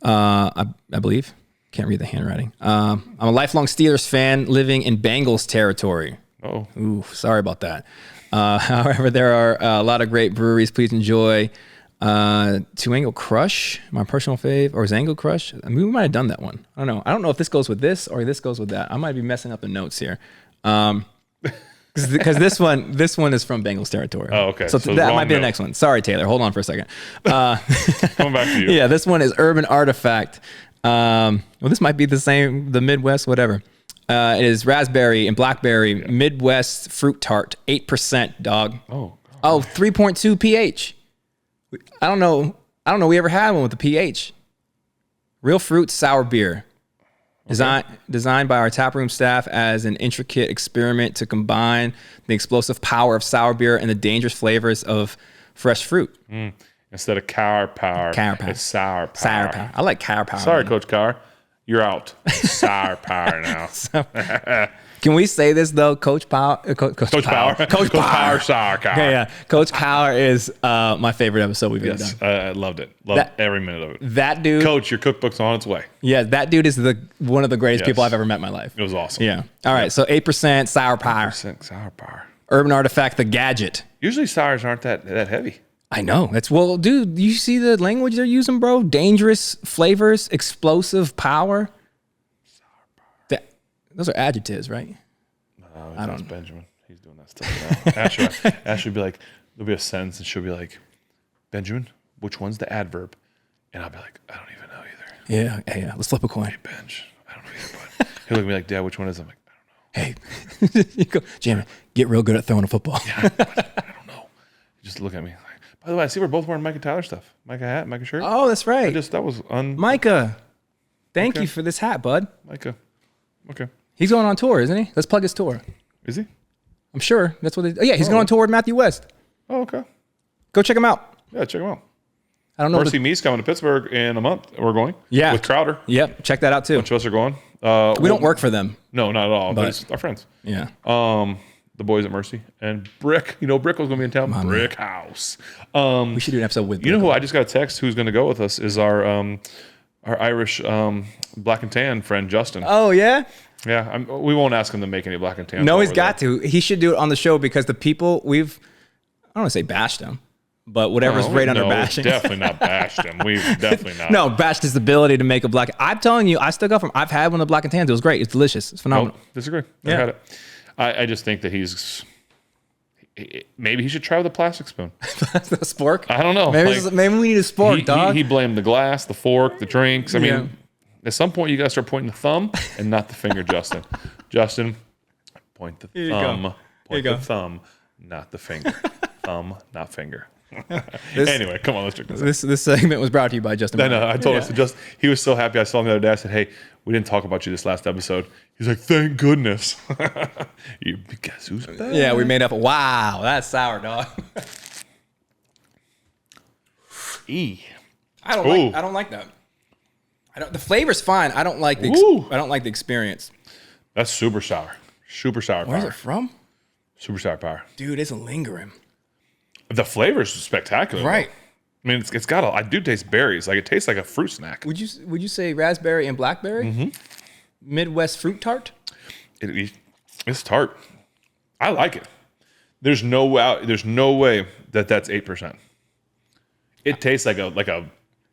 I believe. Can't read the handwriting. I'm a lifelong Steelers fan living in Bengals territory. Oh, ooh, sorry about that. However, there are a lot of great breweries. Please enjoy. Two Angle Crush, my personal fave, or Zango Crush. I mean, we might have done that one. I don't know. I don't know if this goes with this or this goes with that. I might be messing up the notes here. Because this one is from Bengals territory. Oh, okay. So that might be the next one. Sorry, Taylor. Hold on for a second. Coming back to you. Yeah, this one is Urban Artifact. Well, this might be the Midwest, whatever. It is raspberry and blackberry Midwest fruit tart, 8%, dog. Oh, 3.2 pH. I don't know we ever had one with the pH. Real fruit sour beer. Designed by our taproom staff as an intricate experiment to combine the explosive power of sour beer and the dangerous flavors of fresh fruit. Instead of cow power, it's sour power. Sour power. I like cow power. Sorry, Coach Carr. You're out. Sour power now. Can we say this though? Coach Power. Coach Power. Coach Power. Soccer. Yeah. Coach Power is my favorite episode we've ever done. I loved it. Loved every minute of it. That dude. Coach, your cookbook's on its way. Yeah, that dude is one of the greatest people I've ever met in my life. It was awesome. Yeah. All right. So 8% sour power. 8% sour power. Urban Artifact, the Gadget. Usually sours aren't that heavy. I know. Dude, you see the language they're using, bro? Dangerous flavors, explosive power. Sour power. Those are adjectives, right? No, I don't know. Benjamin. He's doing that stuff now. Ashley will be like, there'll be a sentence and she'll be like, Benjamin, which one's the adverb? And I'll be like, I don't even know either. Yeah. Hey, let's flip a coin. Hey, Benj. I don't know either, but he'll look at me like, Dad, which one is it? I'm like, hey, you go, Jamie, get real good at throwing a football. Yeah, I don't know. Just look at me. By the way, I see we're both wearing Micah Tyler stuff. Micah hat, Micah shirt. Oh, that's right. That was Micah, thank you for this hat, bud. Micah. Okay. He's going on tour, isn't he? Let's plug his tour. Is he? I'm sure. That's what he's going on tour with Matthew West. Oh, okay. Go check him out. Yeah, check him out. I don't know. Mercy Me's coming to Pittsburgh in a month. We're going. Yeah. With Crowder. Yep. Check that out too. A bunch of us are going. We don't work for them. No, not at all. But it's our friends. Yeah. The boys at Mercy and Brick. You know, Brick was going to be in town. Brick House. We should do an episode with. You know who I just got a text who's going to go with us is our Irish black and tan friend Justin. Oh yeah. Yeah. We won't ask him to make any black and tan. No, he's got to. He should do it on the show because the people I don't want to say bashed him, but whatever's right under bashing. Definitely not bashed him. We've definitely not. No, bashed his ability to make a black. I'm telling you, I stuck up for him. I've had one of the black and tans. It was great. It's delicious. It's phenomenal. Nope, disagree. Never had it. I just think that maybe he should try with a plastic spoon. The spork? I don't know. Maybe we need a spork, dog. He blamed the glass, the fork, the drinks. I mean, at some point you got to start pointing the thumb and not the finger, Justin. Justin, point the thumb. Point the thumb, not the finger. Thumb, not finger. Anyway, come on, let's drink this. This segment was brought to you by Justin. I told us he was so happy. I saw him the other day. I said, hey, we didn't talk about you this last episode. He's like, thank goodness. You guess who's back? Yeah, we made up. Wow, that's sour, dog. I don't like that. The flavor's fine. I don't like the experience. That's super sour. Super sour power. Where's it from? Super sour power. Dude, it's lingering. The flavor's spectacular. Right. I mean, it's got I do taste berries. Like, it tastes like a fruit snack. Would you say raspberry and blackberry? Mm-hmm. Midwest fruit tart? It's tart. I like it. There's no way that's 8%. It tastes like a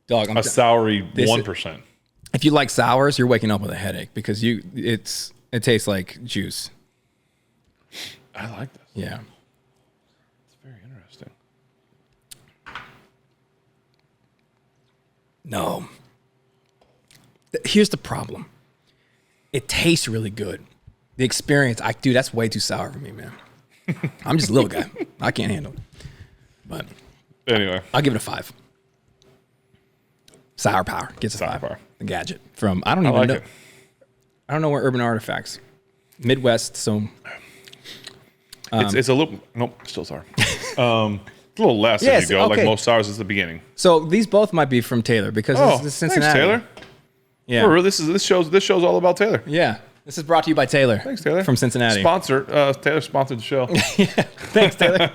soury 1%. If you like sours, you're waking up with a headache because it tastes like juice. I like this. Yeah. It's very interesting. No. Here's the problem. It tastes really good. The experience, dude, that's way too sour for me, man. I'm just a little guy. I can't handle it. But anyway, I'll give it a 5. Sour power gets a 5. Power. The Gadget from I don't know. I don't know where Urban Artifacts. Midwest, so it's a little still sour. It's a little less as you go. Like most sours is the beginning. So these both might be from Taylor because this is Cincinnati. Thanks, Taylor. Yeah. This show's all about Taylor. Yeah. This is brought to you by Taylor. Thanks, Taylor. From Cincinnati. Taylor sponsored the show. Thanks, Taylor.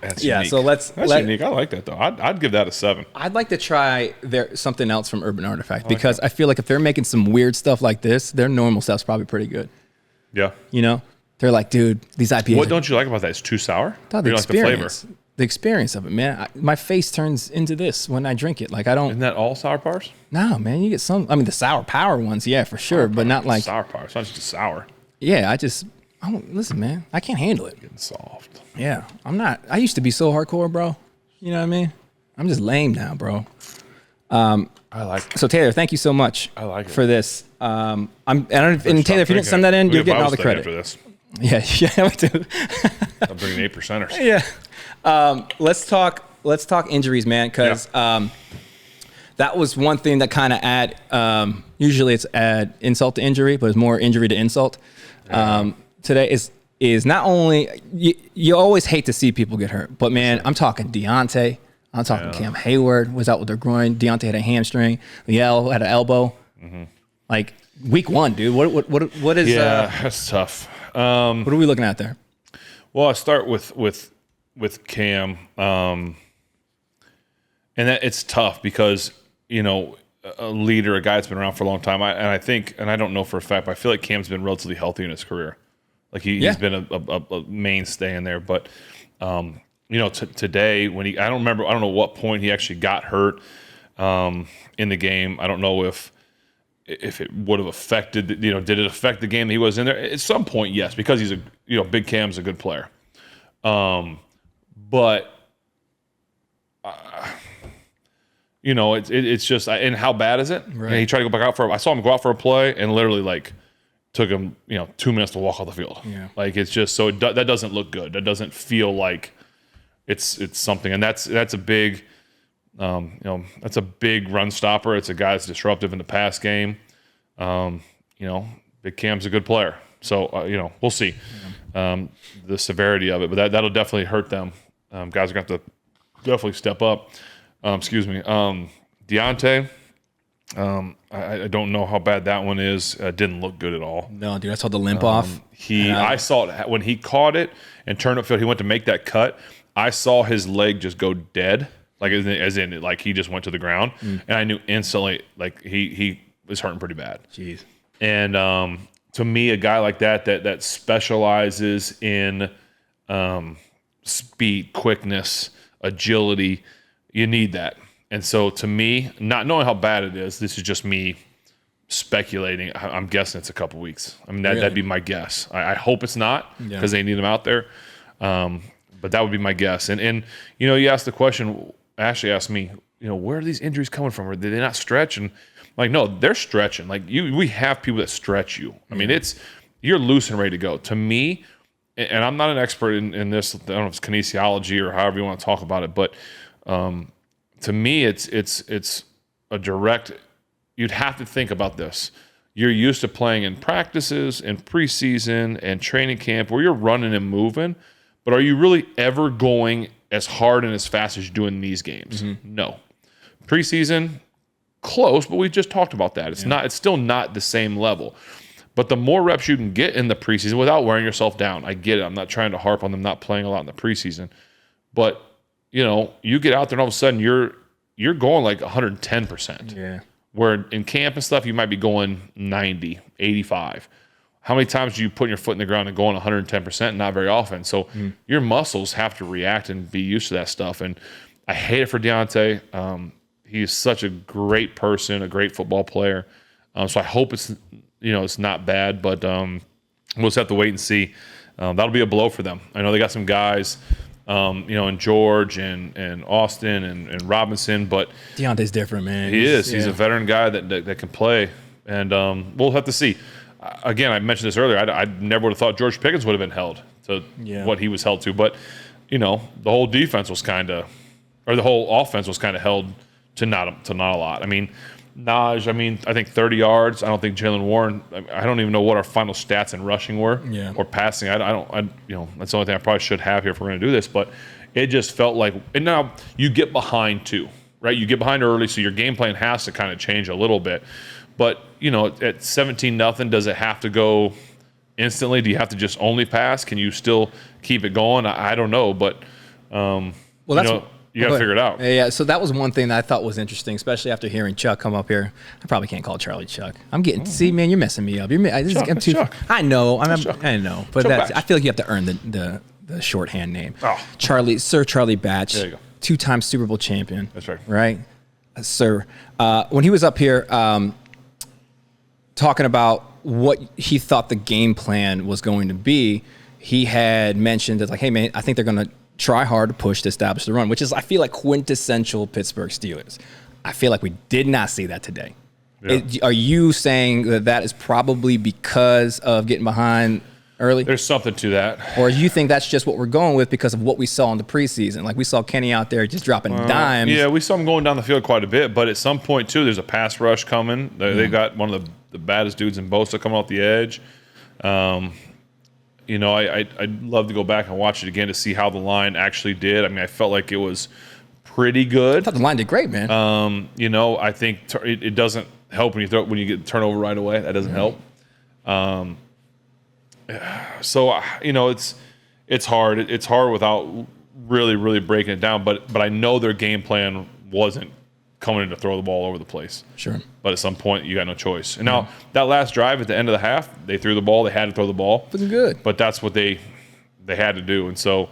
That's unique. So that's unique. I like that though. I'd give that a 7. I'd like to try something else from Urban Artifact because I feel like if they're making some weird stuff like this, their normal stuff's probably pretty good. Yeah. You know, they're like, dude, these IPAs. What don't you like about that? It's too sour. The experience. The experience of it, man. My face turns into this when I drink it. Like I don't. Isn't that all sour powers? No, man. You get some. I mean, the sour power ones, yeah, for sure, but not like sour power. It's not just sour. Yeah, listen, man. I can't handle it. Getting soft. Yeah, I'm not. I used to be so hardcore, bro. You know what I mean? I'm just lame now, bro. I like it. So Taylor, thank you so much. I like it. For this. And Taylor, if you didn't send that in, you're getting all the credit. After this. Yeah, we do. I'm bringing 8%ers. Yeah. Let's talk injuries, man, because that was one thing that kind of usually it's add insult to injury, but it's more injury to insult. Today is not only you always hate to see people get hurt, but man, I'm talking Deontay, I'm talking Cam Hayward was out with their groin. Deontay had a hamstring. Liel had an elbow. Mm-hmm. Like week 1, dude. What is? Yeah, that's tough. What are we looking at there? Well, I start with Cam, and that it's tough because a leader, a guy that's been around for a long time. I think, and I don't know for a fact, but I feel like Cam's been relatively healthy in his career. Like he's been a mainstay in there. But today when I don't know what point he actually got hurt in the game. I don't know if it would have affected, did it affect the game that he was in there? At some point, yes, because he's Big Cam's a good player. But it's just, and how bad is it? Right. And he tried to go back out I saw him go out for a play and literally like took him 2 minutes to walk off the field. Yeah. Like it's just that doesn't look good. That doesn't feel like it's something, and that's a big. That's a big run stopper. It's a guy that's disruptive in the pass game. Big Cam's a good player. So, we'll see the severity of it. But that'll definitely hurt them. Guys are going to have to definitely step up. Deontay, I don't know how bad that one is. Didn't look good at all. No, dude, I saw the limp off. I saw it when he caught it and turned upfield. He went to make that cut. I saw his leg just go dead. Like as in he just went to the ground, and I knew instantly like he was hurting pretty bad. Jeez. And to me, a guy like that specializes in speed, quickness, agility, you need that. And so to me, not knowing how bad it is, this is just me speculating. I'm guessing it's a couple weeks. I mean that'd be my guess. I hope it's not because they need him out there. But that would be my guess. And you asked the question. Ashley asked me, where are these injuries coming from? Or did they not stretch? And like, no, they're stretching. Like we have people that stretch you. I mean, you're loose and ready to go. To me, and I'm not an expert in this. I don't know if it's kinesiology or however you want to talk about it, but to me, it's a direct. You'd have to think about this. You're used to playing in practices and preseason and training camp where you're running and moving, but are you really ever going as hard and as fast as you do in these games? Mm-hmm. No. Preseason, close, but we just talked about that. It's still not the same level. But the more reps you can get in the preseason without wearing yourself down, I get it. I'm not trying to harp on them not playing a lot in the preseason. But, you get out there and all of a sudden you're going like 110%. Yeah. Where in camp and stuff, you might be going 90, 85. How many times do you put your foot in the ground and going 110%? Not very often. So your muscles have to react and be used to that stuff. And I hate it for Deontay. He's such a great person, a great football player. So I hope it's not bad, but we'll just have to wait and see. That'll be a blow for them. I know they got some guys, and George and Austin and Robinson, but Deontay's different, man. He's a veteran guy that can play, and we'll have to see. Again, I mentioned this earlier. I never would have thought George Pickens would have been held to what he was held to, but the whole defense was the whole offense was kind of held to not a lot. I mean, Najee, I think 30 yards. I don't think Jaylen Warren. I don't even know what our final stats in rushing were or passing. I don't. That's the only thing I probably should have here if we're going to do this. But it just felt like. And now you get behind too, right? You get behind early, so your game plan has to kind of change a little bit. But at 17-0, does it have to go instantly? Do you have to just only pass? Can you still keep it going? I don't know, but you got to figure it out. Yeah. So that was one thing that I thought was interesting, especially after hearing Chuck come up here. I probably can't call Charlie Chuck. I'm getting see, man, you're messing me up. Chuck. I know. I know, but I feel like you have to earn the shorthand name. Oh. Sir Charlie Batch. There you go. 2-time Super Bowl champion. That's right. Right, sir. When he was up here. Talking about what he thought the game plan was going to be, he had mentioned that, like, hey, man, I think they're going to try hard to push to establish the run, which is, I feel like, quintessential Pittsburgh Steelers. I feel like we did not see that today. Yeah. Are you saying that is probably because of getting behind early? There's something to that. Or you think that's just what we're going with because of what we saw in the preseason? Like, we saw Kenny out there just dropping dimes. Yeah, we saw him going down the field quite a bit, but at some point, too, there's a pass rush coming. They got one of the baddest dudes in Bosa coming off the edge. I'd love to go back and watch it again to see how the line actually did. I mean, I felt like it was pretty good. I thought the line did great, man. I think it doesn't help when you get turnover right away. That doesn't help. So it's hard. It's hard without really breaking it down. But I know their game plan wasn't coming in to throw the ball over the place. Sure. But at some point, you got no choice. And now that last drive at the end of the half, they threw the ball. They had to throw the ball. Looking good. But that's what they had to do. And so,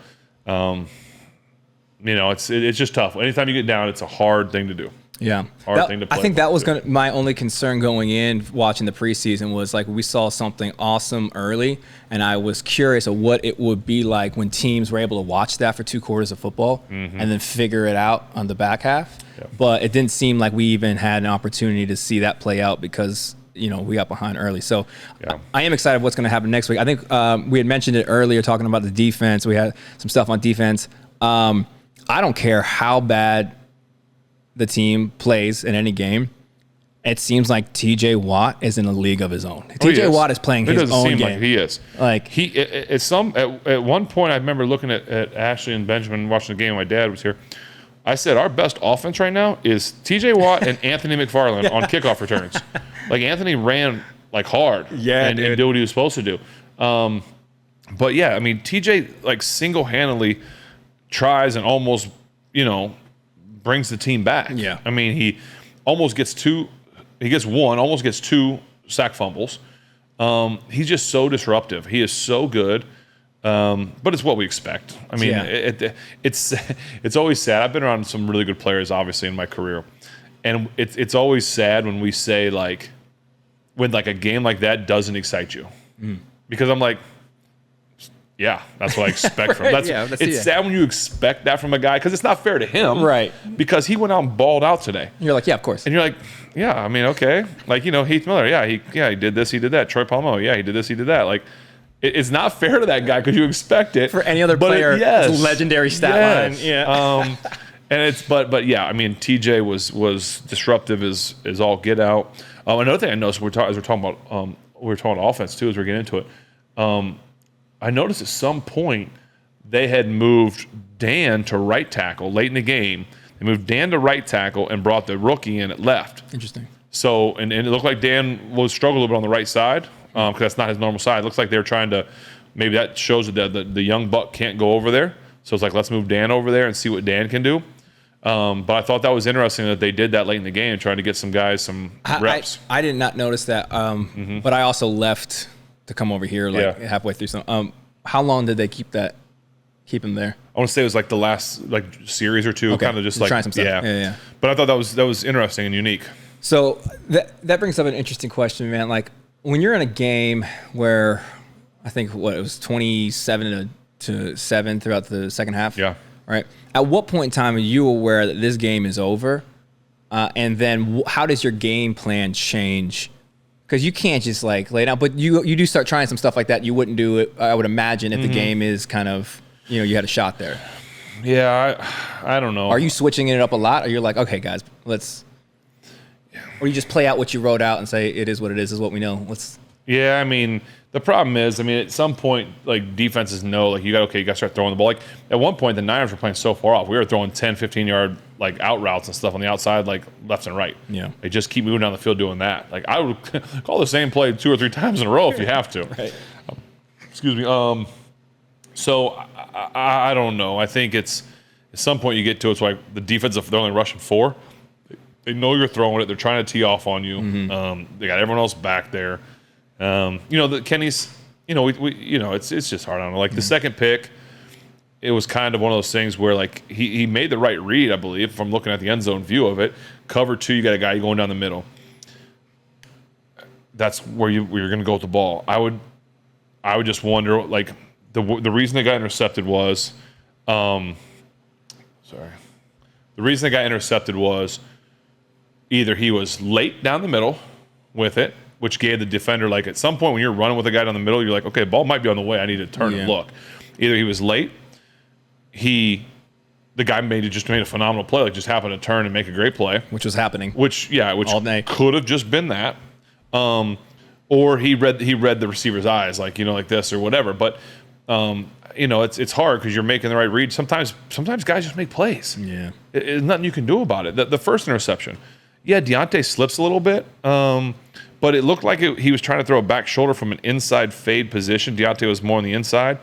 it's just tough. Anytime you get down, it's a hard thing to do. Yeah. Hard thing to play. I think that was my only concern going in watching the preseason was like we saw something awesome early, and I was curious of what it would be like when teams were able to watch that for 2 quarters of football and then figure it out on the back half. Yeah. But it didn't seem like we even had an opportunity to see that play out because we got behind early. So I am excited what's going to happen next week. I think we had mentioned it earlier talking about the defense. We had some stuff on defense. I don't care how bad the team plays in any game. It seems like TJ Watt is in a league of his own. TJ Watt is playing his own game. Like he is. Like at one point, I remember looking at Ashley and Benjamin watching the game. My dad was here. I said our best offense right now is TJ Watt and Anthony McFarland on kickoff returns. Like Anthony ran like hard and did what he was supposed to do. But yeah, I mean TJ like single-handedly tries and almost brings the team back. Yeah. I mean he almost gets two sack fumbles. He's just so disruptive. He is so good. But it's what we expect. I mean, it's always sad. I've been around some really good players, obviously, in my career, and it's always sad when we say when a game like that doesn't excite you, because I'm like, yeah, that's what I expect from. It's sad when you expect that from a guy because it's not fair to him, right? Because he went out and balled out today. And you're like, yeah, of course. And you're like, yeah, I mean, okay, Heath Miller, he did this, he did that. Troy Palmo, he did this, he did that, It's not fair to that guy because you expect it for any other player. It's a legendary stat line. Yeah. But yeah, I mean TJ was disruptive as all get out. Another thing I noticed we were talking about offense too as we're getting into it. I noticed at some point they had moved Dan to right tackle late in the game. They moved Dan to right tackle and brought the rookie in at left. Interesting. So and it looked like Dan was struggling a little bit on the right side. Because that's not his normal side. It looks like they're trying to, maybe that shows that the young buck can't go over there. So it's like, let's move Dan over there and see what Dan can do. But I thought that was interesting that they did that late in the game, trying to get some guys some reps. I did not notice that, but I also left to come over here halfway through. So, how long did they keep him there? I want to say it was like the last series or two, kind of just trying some stuff. Yeah. But I thought that was interesting and unique. So that brings up an interesting question, man. When you're in a game where I think it was 27 to 7 throughout the second half. Yeah. Right. At what point in time are you aware that this game is over? And then how does your game plan change? Because you can't just lay down, but you do start trying some stuff like that. You wouldn't do it, I would imagine, if the game is kind of, you had a shot there. Yeah. I don't know. Are you switching it up a lot? Or you're like, okay, guys, let's. Or you just play out what you wrote out and say it is what it is what we know. Yeah, I mean, the problem is, at some point, defenses know, you got to start throwing the ball. At one point, the Niners were playing so far off. We were throwing 10, 15-yard, out routes and stuff on the outside, left and right. Yeah. They just keep moving down the field doing that. I would call the same play 2 or 3 times in a row if you have to. Right. Excuse me. So, I don't know. I think it's, at some point you get to it's the defense, they're only rushing 4. They know you're throwing it. They're trying to tee off on you. They got everyone else back there. The Kenny's. It's just hard on him. The second pick, it was kind of one of those things where he made the right read, I believe, from looking at the end zone view of it. Cover 2, you got a guy going down the middle. That's where you're going to go with the ball. I would just wonder the reason they got intercepted was, The reason they got intercepted was either he was late down the middle with it, which gave the defender, at some point when you're running with a guy down the middle, you're like, okay, ball might be on the way. I need to turn and look. Either he was late, the guy just made a phenomenal play, just happened to turn and make a great play. Which was happening. Which could have just been that. Or he read the receiver's eyes, like this or whatever. But, it's hard because you're making the right read. Sometimes guys just make plays. Yeah. There's nothing you can do about it. The first interception, Yeah, Deontay slips a little bit, but it looked like he was trying to throw a back shoulder from an inside fade position. Deontay was more on the inside,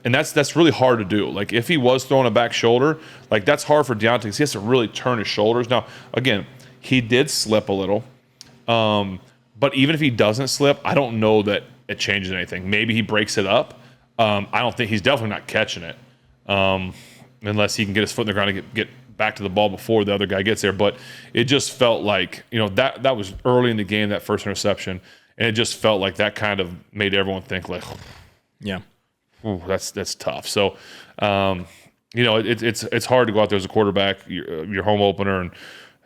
and that's really hard to do. Like, if he was throwing a back shoulder, like, that's hard for Deontay because he has to really turn his shoulders. Now, again, he did slip a little, but even if he doesn't slip, I don't know that it changes anything. Maybe he breaks it up. I don't think he's definitely not catching it, unless he can get his foot in the ground and get back to the ball before the other guy gets there. But it just felt like, that was early in the game, that first interception, and it just felt like that kind of made everyone think like, yeah, ooh, that's tough. So, it's hard to go out there as a quarterback, your home opener, and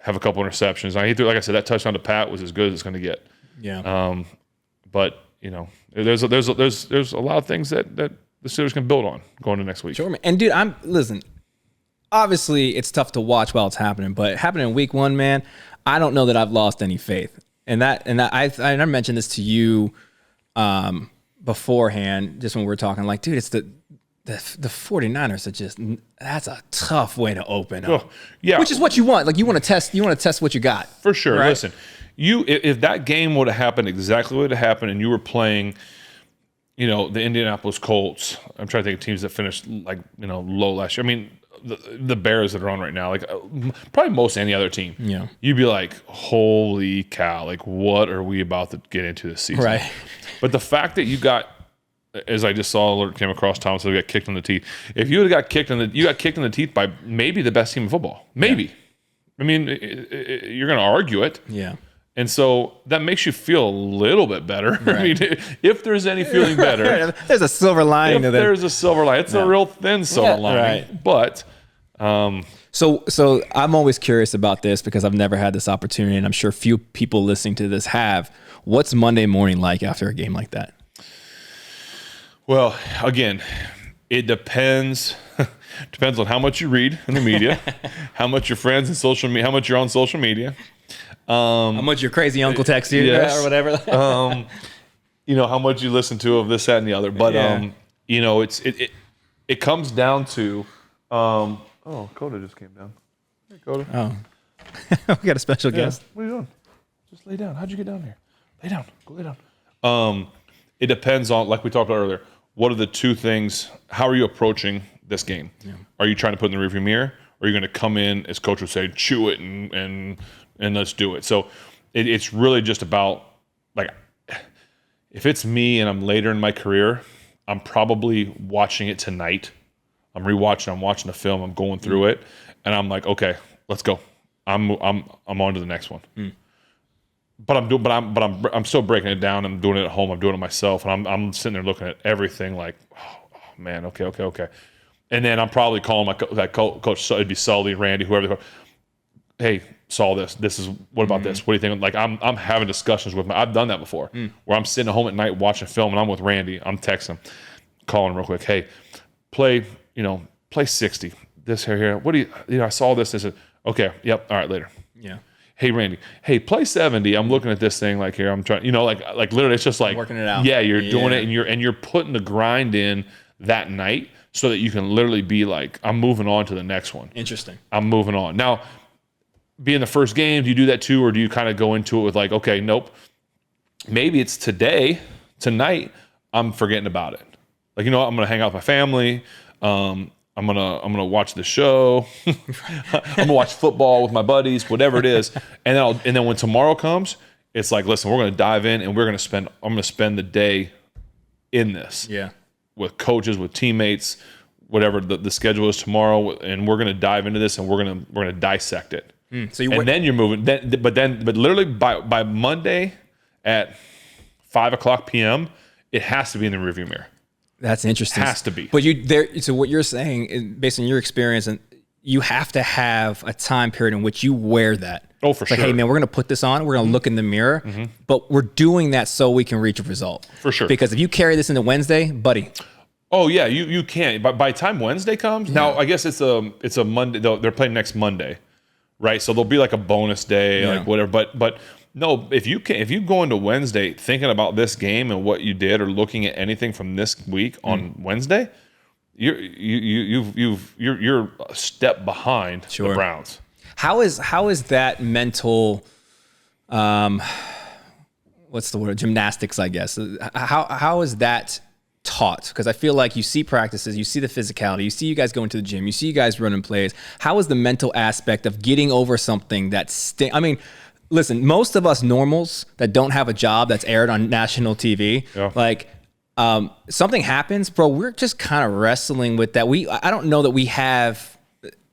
have a couple interceptions. Like I said, that touchdown to Pat was as good as it's going to get. Yeah. But there's a lot of things that the Steelers can build on going into next week. Sure, man. And dude, listen. Obviously, it's tough to watch while it's happening, but happening in week 1, man, I don't know that I've lost any faith. And I mentioned this to you beforehand, just when we were talking, like, dude, it's the 49ers are that's a tough way to open up. Oh, yeah. Which is what you want. Like, you want to test what you got. For sure. Right? Listen, if that game would have happened exactly what it happened, and you were playing, the Indianapolis Colts, I'm trying to think of teams that finished low last year. I mean, the Bears that are on right now, like probably most any other team, you'd be like, holy cow, like, what are we about to get into this season? Right. But the fact that you got, as I just saw alert came across Tom, so we got kicked in the teeth. If you would have got kicked in the teeth by maybe the best team in football. Maybe. Yeah. I mean, you're going to argue it. Yeah. And so that makes you feel a little bit better. Right. I mean, if there's any feeling better. There's a silver lining to that. There's a silver lining. It's a real thin silver lining. Right. But so I'm always curious about this because I've never had this opportunity, and I'm sure few people listening to this have. What's Monday morning like after a game like that? Well, again, it depends. Depends on how much you read in the media, how much your friends and social media, how much you're on social media. How much your crazy uncle texts you, yes, or whatever. How much you listen to of this, that, and the other. But it comes down to Coda just came down. Hey, Coda. Oh. We got a special guest. What are you doing? Just lay down. How'd you get down here? Lay down. Go lay down. It depends on, like we talked about earlier, what are the two things, how are you approaching this game? Yeah. Are you trying to put it in the rearview mirror? Or are you going to come in, as coach would say, chew it and let's do it? So it's really just about, like, if it's me and I'm later in my career, I'm probably watching it tonight. I'm watching the film, I'm going through it, and I'm like, okay, let's go. I'm on to the next one. But I'm still breaking it down. I'm doing it at home. I'm doing it myself, and I'm sitting there looking at everything like, oh man, okay. And then I'm probably calling my coach. So it'd be Sully, Randy, whoever. Hey, saw this. This is what about this? What do you think? Like I'm having discussions with I've done that before, where I'm sitting at home at night watching film, and I'm with Randy. I'm texting, calling him real quick. Hey, play 60. This here. What do you? I saw this. This is okay. Yep. All right. Later. Yeah. Hey, Randy. Hey, play 70. I'm looking at this thing like here. I'm trying. Like literally, it's just like working it out. Yeah, you're doing it, and you're putting the grind in that night so that you can literally be like, I'm moving on to the next one. Interesting. I'm moving on now. Being the first game, do you do that too, or do you kind of go into it with like, okay, nope. Maybe it's tonight. I'm forgetting about it. Like, I'm gonna hang out with my family. I'm gonna watch the show. I'm gonna watch football with my buddies, whatever it is. And then when tomorrow comes, it's like, listen, we're gonna dive in and I'm gonna spend the day in this. Yeah. With coaches, with teammates, whatever the schedule is tomorrow, and we're gonna dive into this and we're gonna dissect it. Then you're moving. But literally by Monday at 5:00 p.m., it has to be in the rearview mirror. That's interesting. It has to be. But so what you're saying, based on your experience, and you have to have a time period in which you wear that. Oh, for sure. Like, hey, man, we're going to put this on. We're going to look in the mirror. But we're doing that so we can reach a result. For sure. Because if you carry this into Wednesday, buddy. Oh, yeah, you can't. By the time Wednesday comes, now I guess it's a Monday. They're playing next Monday, right? So there'll be like a bonus day, like whatever. But no, if you go into Wednesday thinking about this game and what you did, or looking at anything from this week on Wednesday, you're a step behind the Browns. How is that mental what's the word? Gymnastics, I guess. How is that taught? Because I feel like you see practices, you see the physicality, you see you guys going to the gym, you see you guys running plays. How is the mental aspect of getting over something that I mean, listen, most of us normals that don't have a job that's aired on national TV, like something happens, bro, we're just kind of wrestling with that. I don't know that we have,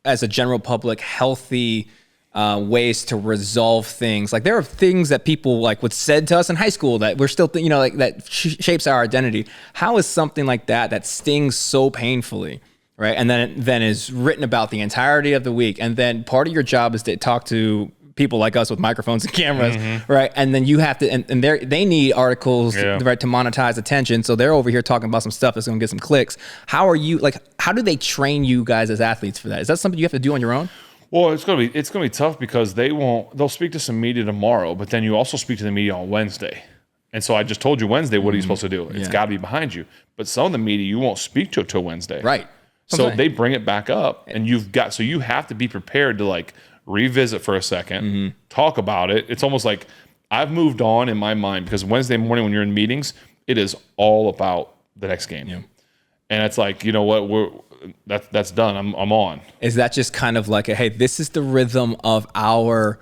as a general public, healthy ways to resolve things. Like there are things that people like would said to us in high school that we're still, like that shapes our identity. How is something like that stings so painfully, right? And then is written about the entirety of the week. And then part of your job is to talk to people like us with microphones and cameras, right? And then you have to, and they need articles, right, to monetize attention. So they're over here talking about some stuff that's going to get some clicks. How do they train you guys as athletes for that? Is that something you have to do on your own? Well, it's gonna be tough because they'll speak to some media tomorrow, but then you also speak to the media on Wednesday. And so I just told you Wednesday, what are you supposed to do? It's got to be behind you. But some of the media you won't speak to till Wednesday, right? So they bring it back up, and you have to be prepared to like revisit for a second, talk about it. It's almost like I've moved on in my mind because Wednesday morning when you're in meetings, it is all about the next game, and it's like, you know what, that's done. I'm on. Is that just kind of like hey, this is the rhythm of our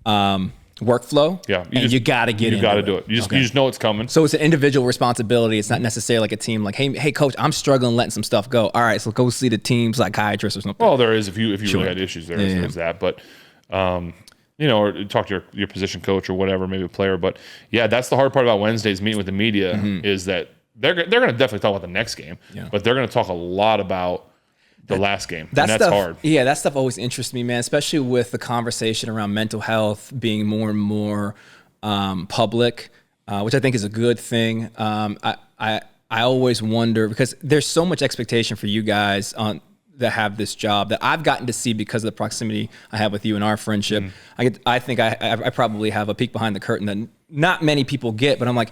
workflow? Yeah, you got to get it. You got to do it. You just know it's coming. So it's an individual responsibility. It's not necessarily like a team. Like hey, coach, I'm struggling letting some stuff go. All right, so go see the team psychiatrist or something. Well, there is if you really had issues, there's that. But or talk to your position coach or whatever, maybe a player. But yeah, that's the hard part about Wednesdays meeting with the media is that they're going to definitely talk about the next game, but they're going to talk a lot about the last game. And that's hard. Yeah, that stuff always interests me, man, especially with the conversation around mental health being more and more public, which I think is a good thing. I always wonder because there's so much expectation for you guys that have this job that I've gotten to see because of the proximity I have with you and our friendship. I think I probably have a peek behind the curtain that not many people get, but I'm like,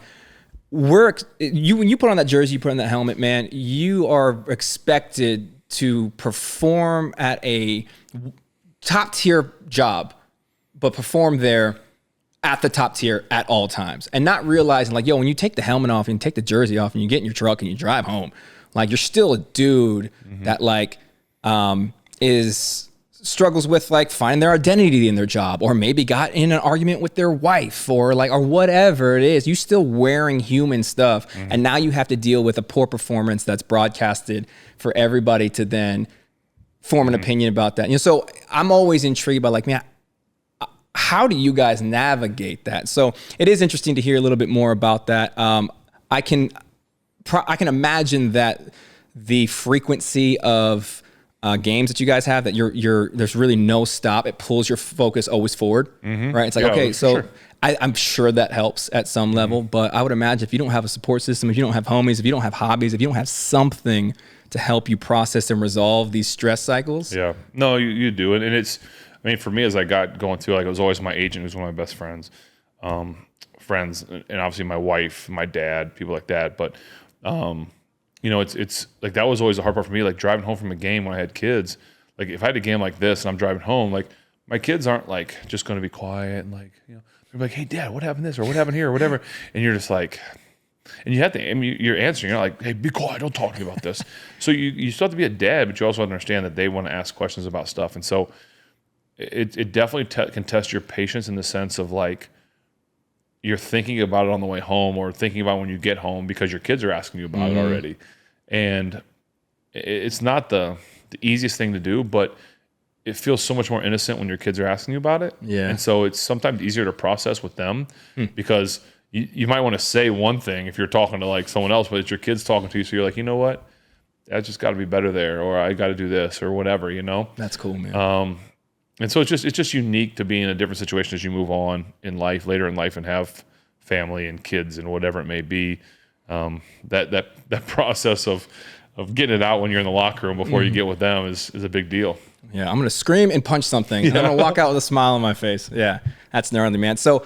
when you put on that jersey, you put on that helmet, man, you are expected to perform at a top tier job, but perform there at the top tier at all times, and not realizing like, when you take the helmet off and you take the jersey off and you get in your truck and you drive home, like you're still a dude that like struggles with like finding their identity in their job, or maybe got in an argument with their wife or whatever it is. You still wearing human stuff, and now you have to deal with a poor performance that's broadcasted for everybody to then form an opinion about that. So I'm always intrigued by like, man, how do you guys navigate that? So it is interesting to hear a little bit more about that. I can imagine that the frequency of games that you guys have, that there's really no stop. It pulls your focus always forward, right? It's like, so I'm sure that helps at some level, but I would imagine if you don't have a support system, if you don't have homies, if you don't have hobbies, if you don't have something to help you process and resolve these stress cycles. Yeah, no, you do it. And it's, I mean, for me, as I got going through, like it was always my agent who's one of my best friends, and obviously my wife, my dad, people like that. But, it's like that was always the hard part for me, like driving home from a game when I had kids. Like if I had a game like this and I'm driving home, like my kids aren't like just going to be quiet and like, they're like, hey, Dad, what happened this or what happened here or whatever. And you're just like, and you have to, you're answering, you're like, hey, be quiet, don't talk to me about this. So you still have to be a dad, but you also understand that they want to ask questions about stuff. And so it definitely can test your patience in the sense of like, you're thinking about it on the way home or thinking about when you get home because your kids are asking you about it already. And it's not the easiest thing to do, but it feels so much more innocent when your kids are asking you about it. Yeah. And so it's sometimes easier to process with them because you might want to say one thing if you're talking to like someone else, but it's your kids talking to you. So you're like, you know what? I just got to be better there, or I got to do this or whatever, That's cool, man. And so it's just unique to be in a different situation as you move on in life, later in life, and have family and kids and whatever it may be. That process of getting it out when you're in the locker room before you get with them is a big deal. Yeah, I'm gonna scream and punch something. And I'm gonna walk out with a smile on my face. Yeah, that's gnarly, man. So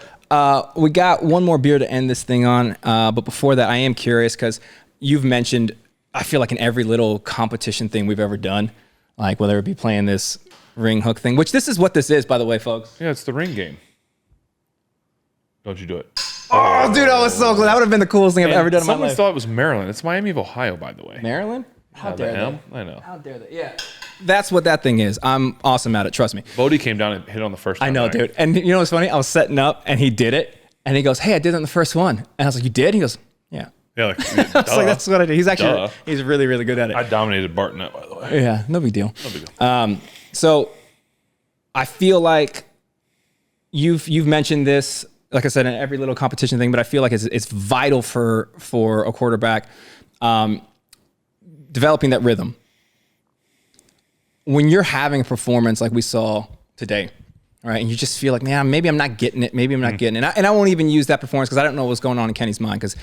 we got one more beer to end this thing on, but before that, I am curious because you've mentioned, I feel like in every little competition thing we've ever done, like whether it be playing this ring hook thing, which this is what this is, by the way, folks. Yeah, it's the ring game. Don't you do it. Oh, dude, I was so glad. That would have been the coolest thing I've ever done in my life. Someone thought it was Maryland. It's Miami of Ohio, by the way. Maryland? How dare they? I know. How dare they? Yeah. That's what that thing is. I'm awesome at it. Trust me. Bodie came down and hit on the first time. I know, dude. And you know what's funny? I was setting up and he did it. And he goes, hey, I did it on the first one. And I was like, you did? He goes, yeah. Yeah, like, I was like, that's what I did. He's actually, he's really, really good at it. I dominated Bartonette, by the way. Yeah, no big deal. No big deal. So I feel like you've mentioned this, like I said, in every little competition thing, but I feel like it's vital for a quarterback developing that rhythm. When you're having a performance like we saw today, right, and you just feel like, man, maybe I'm not getting it, maybe I'm not getting it, and I won't even use that performance because I don't know what's going on in Kenny's mind, because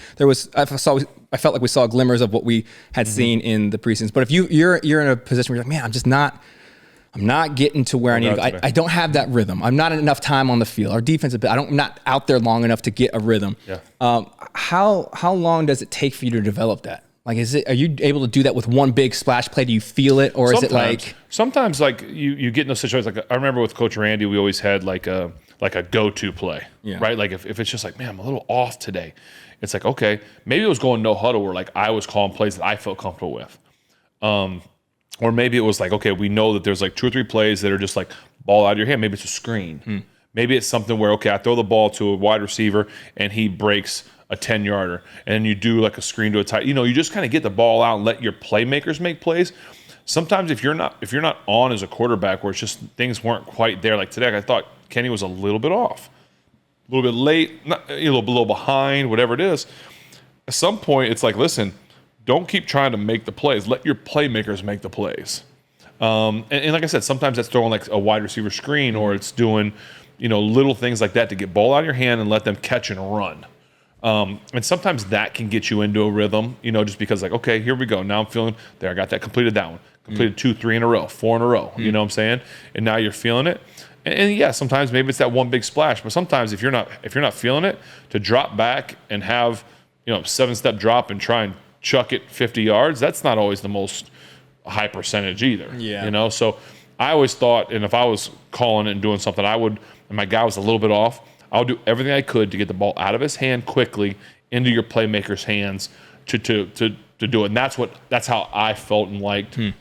I felt like we saw glimmers of what we had seen in the preseasons. But if you're in a position where you're like, man, I'm not getting to where I need to go. I don't have that rhythm. I'm not enough time on the field. Our defense, I'm not out there long enough to get a rhythm. Yeah. How long does it take for you to develop that? Like, are you able to do that with one big splash play? Do you feel it, or is it like sometimes like you get in those situations? Like I remember with Coach Randy, we always had like a go-to play, right? Like if it's just like, man, I'm a little off today. It's like, okay, maybe it was going no huddle where like I was calling plays that I felt comfortable with. Or maybe it was like, okay, we know that there's like 2 or 3 plays that are just like ball out of your hand. Maybe it's a screen. Maybe it's something where, okay, I throw the ball to a wide receiver and he breaks a 10-yarder. And then you do like a screen to a tight. You just kind of get the ball out and let your playmakers make plays. Sometimes if you're not on as a quarterback where it's just things weren't quite there, like today, I thought Kenny was a little bit off. A little bit late, a little behind, whatever it is. At some point, it's like, listen, don't keep trying to make the plays. Let your playmakers make the plays. And like I said, sometimes that's throwing like a wide receiver screen, or it's doing, little things like that to get ball out of your hand and let them catch and run. And sometimes that can get you into a rhythm, just because like, okay, here we go. Now I'm feeling there. I got that completed that one. Completed 2, 3 in a row, 4 in a row. You know what I'm saying? And now you're feeling it. And yeah, sometimes maybe it's that one big splash, but sometimes if you're not feeling it, to drop back and have, 7-step drop and try and chuck it 50 yards, that's not always the most high percentage either. Yeah. So I always thought, and if I was calling it and doing something, and my guy was a little bit off, I would do everything I could to get the ball out of his hand quickly into your playmaker's hands to do it. And that's how I felt and liked when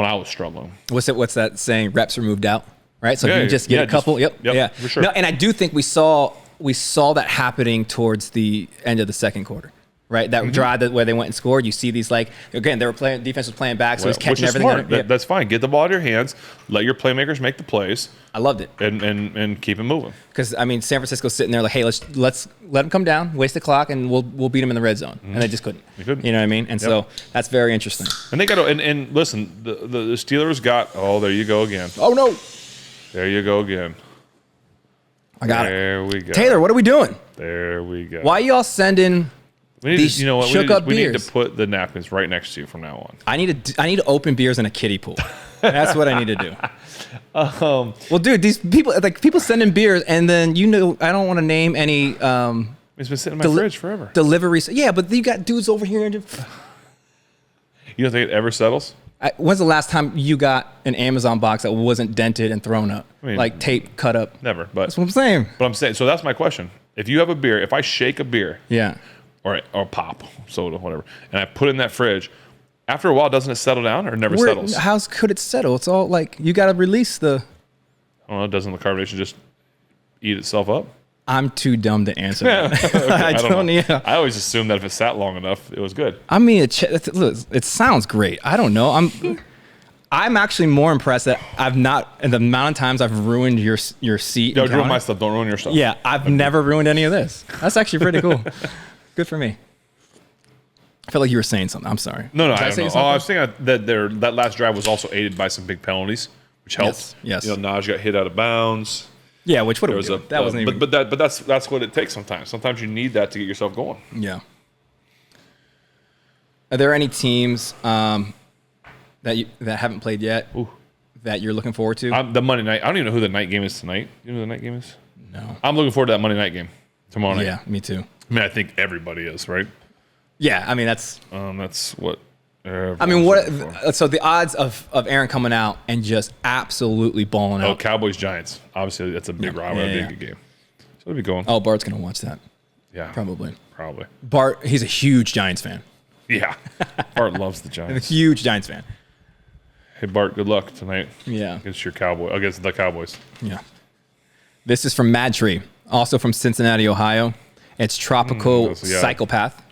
I was struggling. What's that saying? Reps are moved out, right? So if you just get a couple. Yep, for sure. No, and I do think we saw that happening towards the end of the second quarter. Right, that drive where they went and scored. You see these again, defense was playing back, so he's catching everything. Smart. That's fine. Get the ball out of your hands. Let your playmakers make the plays. I loved it, and keep it moving. Because San Francisco's sitting there like, hey, let's let them come down, waste the clock, and we'll beat them in the red zone, and they just couldn't. They couldn't. You know what I mean? And so that's very interesting. And they got and listen, the Steelers got. Oh, there you go again. Oh no, there you go again. I got it. There we go. Taylor, what are we doing? There we go. Why are y'all sending? We need we need to put the napkins right next to you from now on. I need to open beers in a kiddie pool. That's what I need to do. Well, dude, these people sending beers, and then I don't want to name any. It's been sitting in my fridge forever. Deliveries, yeah, but you got dudes over here. You don't think it ever settles? When's the last time you got an Amazon box that wasn't dented and thrown up, like tape cut up? Never. But that's what I'm saying. But I'm saying, so that's my question. If you have a beer, if I shake a beer, or pop, soda, whatever, and I put it in that fridge, after a while, doesn't it settle down or never settles? How could it settle? It's all like you got to release the. I don't know. Doesn't the carbonation just eat itself up? I'm too dumb to answer that. Okay, I don't know. Yeah. I always assumed that if it sat long enough, it was good. I mean, it sounds great. I don't know. I'm actually more impressed that I've not, in the amount of times I've ruined your seat. Don't ruin my stuff. Don't ruin your stuff. Yeah, I've never ruined any of this. That's actually pretty cool. Good for me. I felt like you were saying something. I'm sorry. No, I don't know. I was thinking that last drive was also aided by some big penalties, which helped. Yes. Naj got hit out of bounds. Yeah, which would have been that wasn't even. But that's what it takes sometimes. Sometimes you need that to get yourself going. Yeah. Are there any teams that haven't played yet that you're looking forward to? The Monday night. I don't even know who the night game is tonight. You know who the night game is? No. I'm looking forward to that Monday night game tomorrow night. Yeah, me too. I mean, I think everybody is, right? Yeah, I mean that's what. I mean, so the odds of Aaron coming out and just absolutely balling out. Cowboys Giants. Obviously, that's a big rivalry, big game. So it'll be going. Oh, Bart's gonna watch that. Yeah, Probably. Bart, he's a huge Giants fan. Yeah, Bart loves the Giants. A huge Giants fan. Hey Bart, good luck tonight. Yeah. Against the Cowboys. Yeah. This is from Madtree, also from Cincinnati, Ohio. It's tropical Psychopath.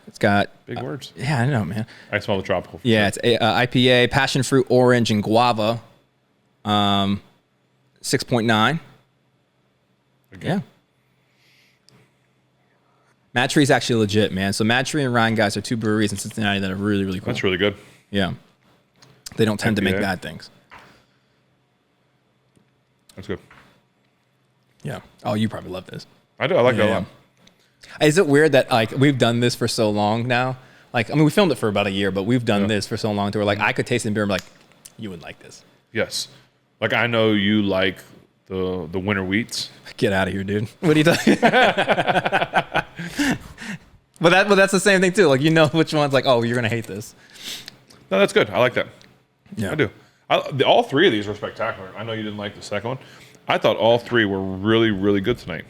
It's got big words. Yeah, I know, man. I smell the tropical. Yeah, it's IPA, passion fruit, orange, and guava. 6.9. Yeah. Madtree's actually legit, man. So Madtree and Ryan guys are two breweries in Cincinnati that are really, really cool. That's really good. Yeah. They don't tend to make bad things. That's good. Yeah. Oh, you probably love this. I do. I like that a lot. Is it weird that like we've done this for so long now? Like, I mean, we filmed it for about a year, but we've done this for so long to where like I could taste the beer and be like, you would like this. Yes. Like I know you like the winter wheats. Get out of here, dude. What are you talking? But that's the same thing too. Like you know which one's like, oh, you're gonna hate this. No, that's good. I like that. Yeah, I do. All three of these were spectacular. I know you didn't like the second one. I thought all three were really, really good tonight.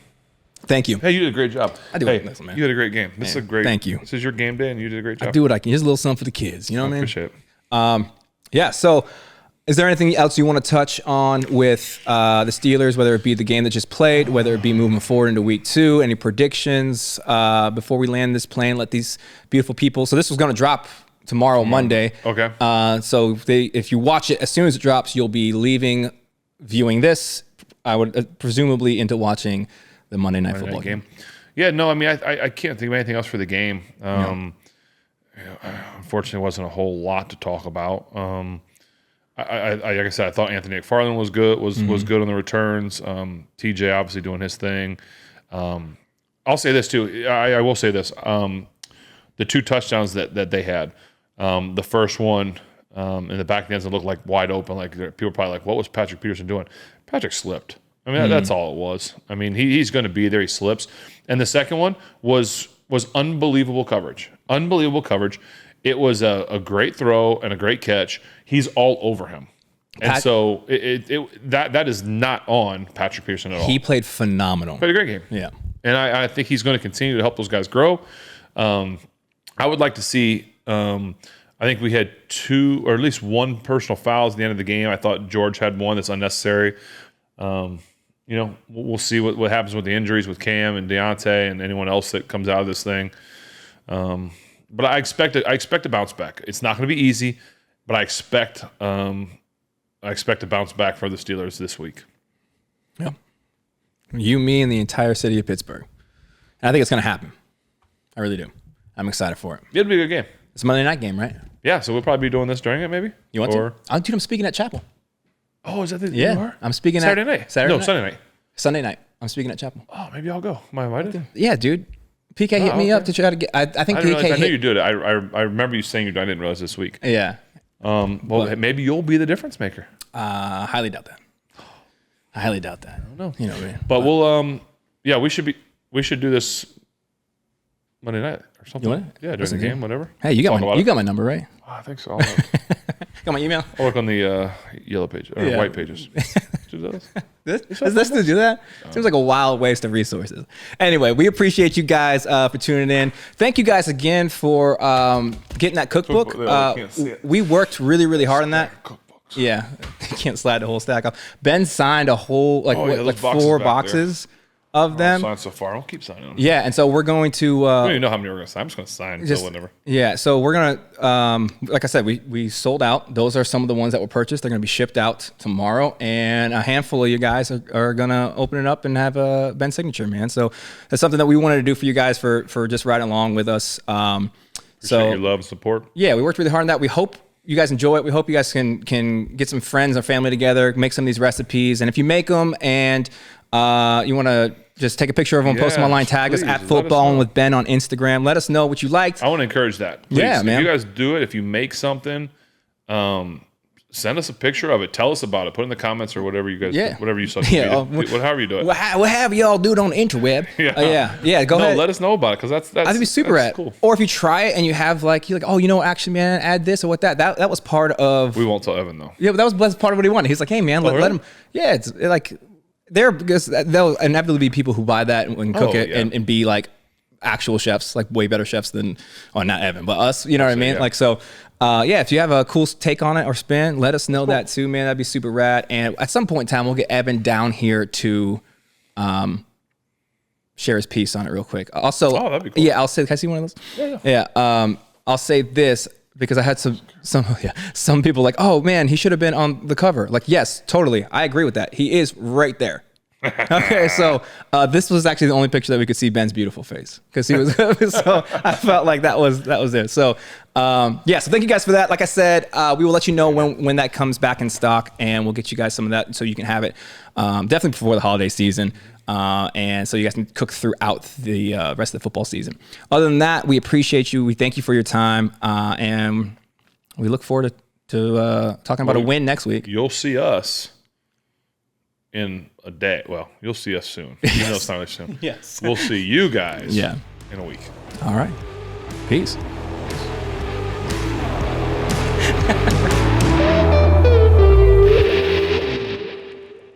Thank you. Hey, you did a great job. I do. Hey, listen, man. You had a great game. This is a great. Thank you. This is your game day, and you did a great job. I do what I can. Here's a little something for the kids. You know what I mean? Appreciate it. Yeah. So, is there anything else you want to touch on with the Steelers, whether it be the game that just played, whether it be moving forward into week 2? Any predictions before we land this plane? Let these beautiful people. So this was going to drop tomorrow, Monday. Okay. So if you watch it as soon as it drops, you'll be viewing this. I would presumably into watching the Monday Night Football game. Yeah. No. I mean, I can't think of anything else for the game. Unfortunately, it wasn't a whole lot to talk about. Like I said, I thought Anthony McFarland was good. Was good on the returns. TJ obviously doing his thing. I'll say this too. I will say this. The 2 touchdowns that they had. The first one in the back of the end looked like wide open. Like people were probably like, "What was Patrick Peterson doing?" Patrick slipped. I mean, that's all it was. I mean, he's going to be there. He slips. And the second one was unbelievable coverage. Unbelievable coverage. It was a great throw and a great catch. He's all over him. And so that is not on Patrick Peterson at all. He played phenomenal. Played a great game. Yeah. And I think he's going to continue to help those guys grow. I would like to see I think we had 2 or at least 1 personal fouls at the end of the game. I thought George had one that's unnecessary. We'll see what happens with the injuries with Cam and Deontay and anyone else that comes out of this thing. But I expect a bounce back. It's not going to be easy, but I expect a bounce back for the Steelers this week. Yeah. You, me, and the entire city of Pittsburgh. And I think it's going to happen. I really do. I'm excited for it. It'll be a good game. It's a Monday night game, right? Yeah, so we'll probably be doing this during it, maybe. You want to? Dude, I'm speaking at Chapel. Oh, is that the you are? I'm speaking Saturday night. Sunday night. Sunday night. I'm speaking at Chapel. Oh, maybe I'll go. Am I invited? Yeah, PK hit me up to try to get. I think PK. I know you did it. I remember you saying I didn't realize this week. Yeah. Maybe you'll be the difference maker. Highly doubt that. I don't know. You know, but we'll we should do this Monday night or something. You want it? Yeah, during the game, whatever. Hey, you got my number, right? Oh, I think so. Got my email? I'll look on the yellow page or white pages. Does this still do that? Seems like a wild waste of resources. Anyway, we appreciate you guys for tuning in. Thank you guys again for getting that cookbook. We worked really, really hard on that. Yeah, can't slide the whole stack off. Ben signed a whole 4 boxes of them. Signed so far. I'll keep signing them. Yeah, and so we're going to. I don't even know how many we're going to sign. I'm just going to sign until whenever. Yeah, so we're going to, like I said, we sold out. Those are some of the ones that were purchased. They're going to be shipped out tomorrow, and a handful of you guys are going to open it up and have a Ben signature, man. So that's something that we wanted to do for you guys for just riding along with us. Appreciate your love and support. Yeah, we worked really hard on that. We hope you guys enjoy it. We hope you guys can get some friends or family together, make some of these recipes, and if you make them and you want to just take a picture of them, post them online, tag us at footballing with Ben on Instagram. Let us know what you liked. I want to encourage that. Please. Yeah, man. If you guys do it, if you make something, send us a picture of it. Tell us about it. Put in the comments or whatever you guys, whatever you social media, however you do it. Whatever y'all do it on the interweb. Yeah. Go ahead. Let us know about it because that's I think it'd be super cool. Or if you try it and you have you're like, oh, actually, man, add this or what that was part of. We won't tell Evan though. Yeah, but that was part of what he wanted. He's like, hey, man, let him. Yeah, it's like. because there'll inevitably be people who buy that and cook it and be like actual chefs, like way better chefs than, not Evan, but us, you know what I mean? Yeah. Like, so, if you have a cool take on it or spin, let us know that too, man. That'd be super rad. And at some point in time, we'll get Evan down here to, share his piece on it real quick. Also, that'd be cool. Yeah, I'll say, can I see one of those? Yeah. I'll say this because I had some people like, oh man, he should have been on the cover. Like, yes, totally. I agree with that. He is right there. Okay, so this was actually the only picture that we could see Ben's beautiful face because he was. So I felt like that was there. So so thank you guys for that. Like I said, we will let you know when that comes back in stock, and we'll get you guys some of that so you can have it definitely before the holiday season, and so you guys can cook throughout the rest of the football season. Other than that, we appreciate you. We thank you for your time, and we look forward to talking about a win next week. You'll see us in a day. Well, you'll see us soon. You know it's not really soon. Yes. We'll see you guys in a week. All right. Peace.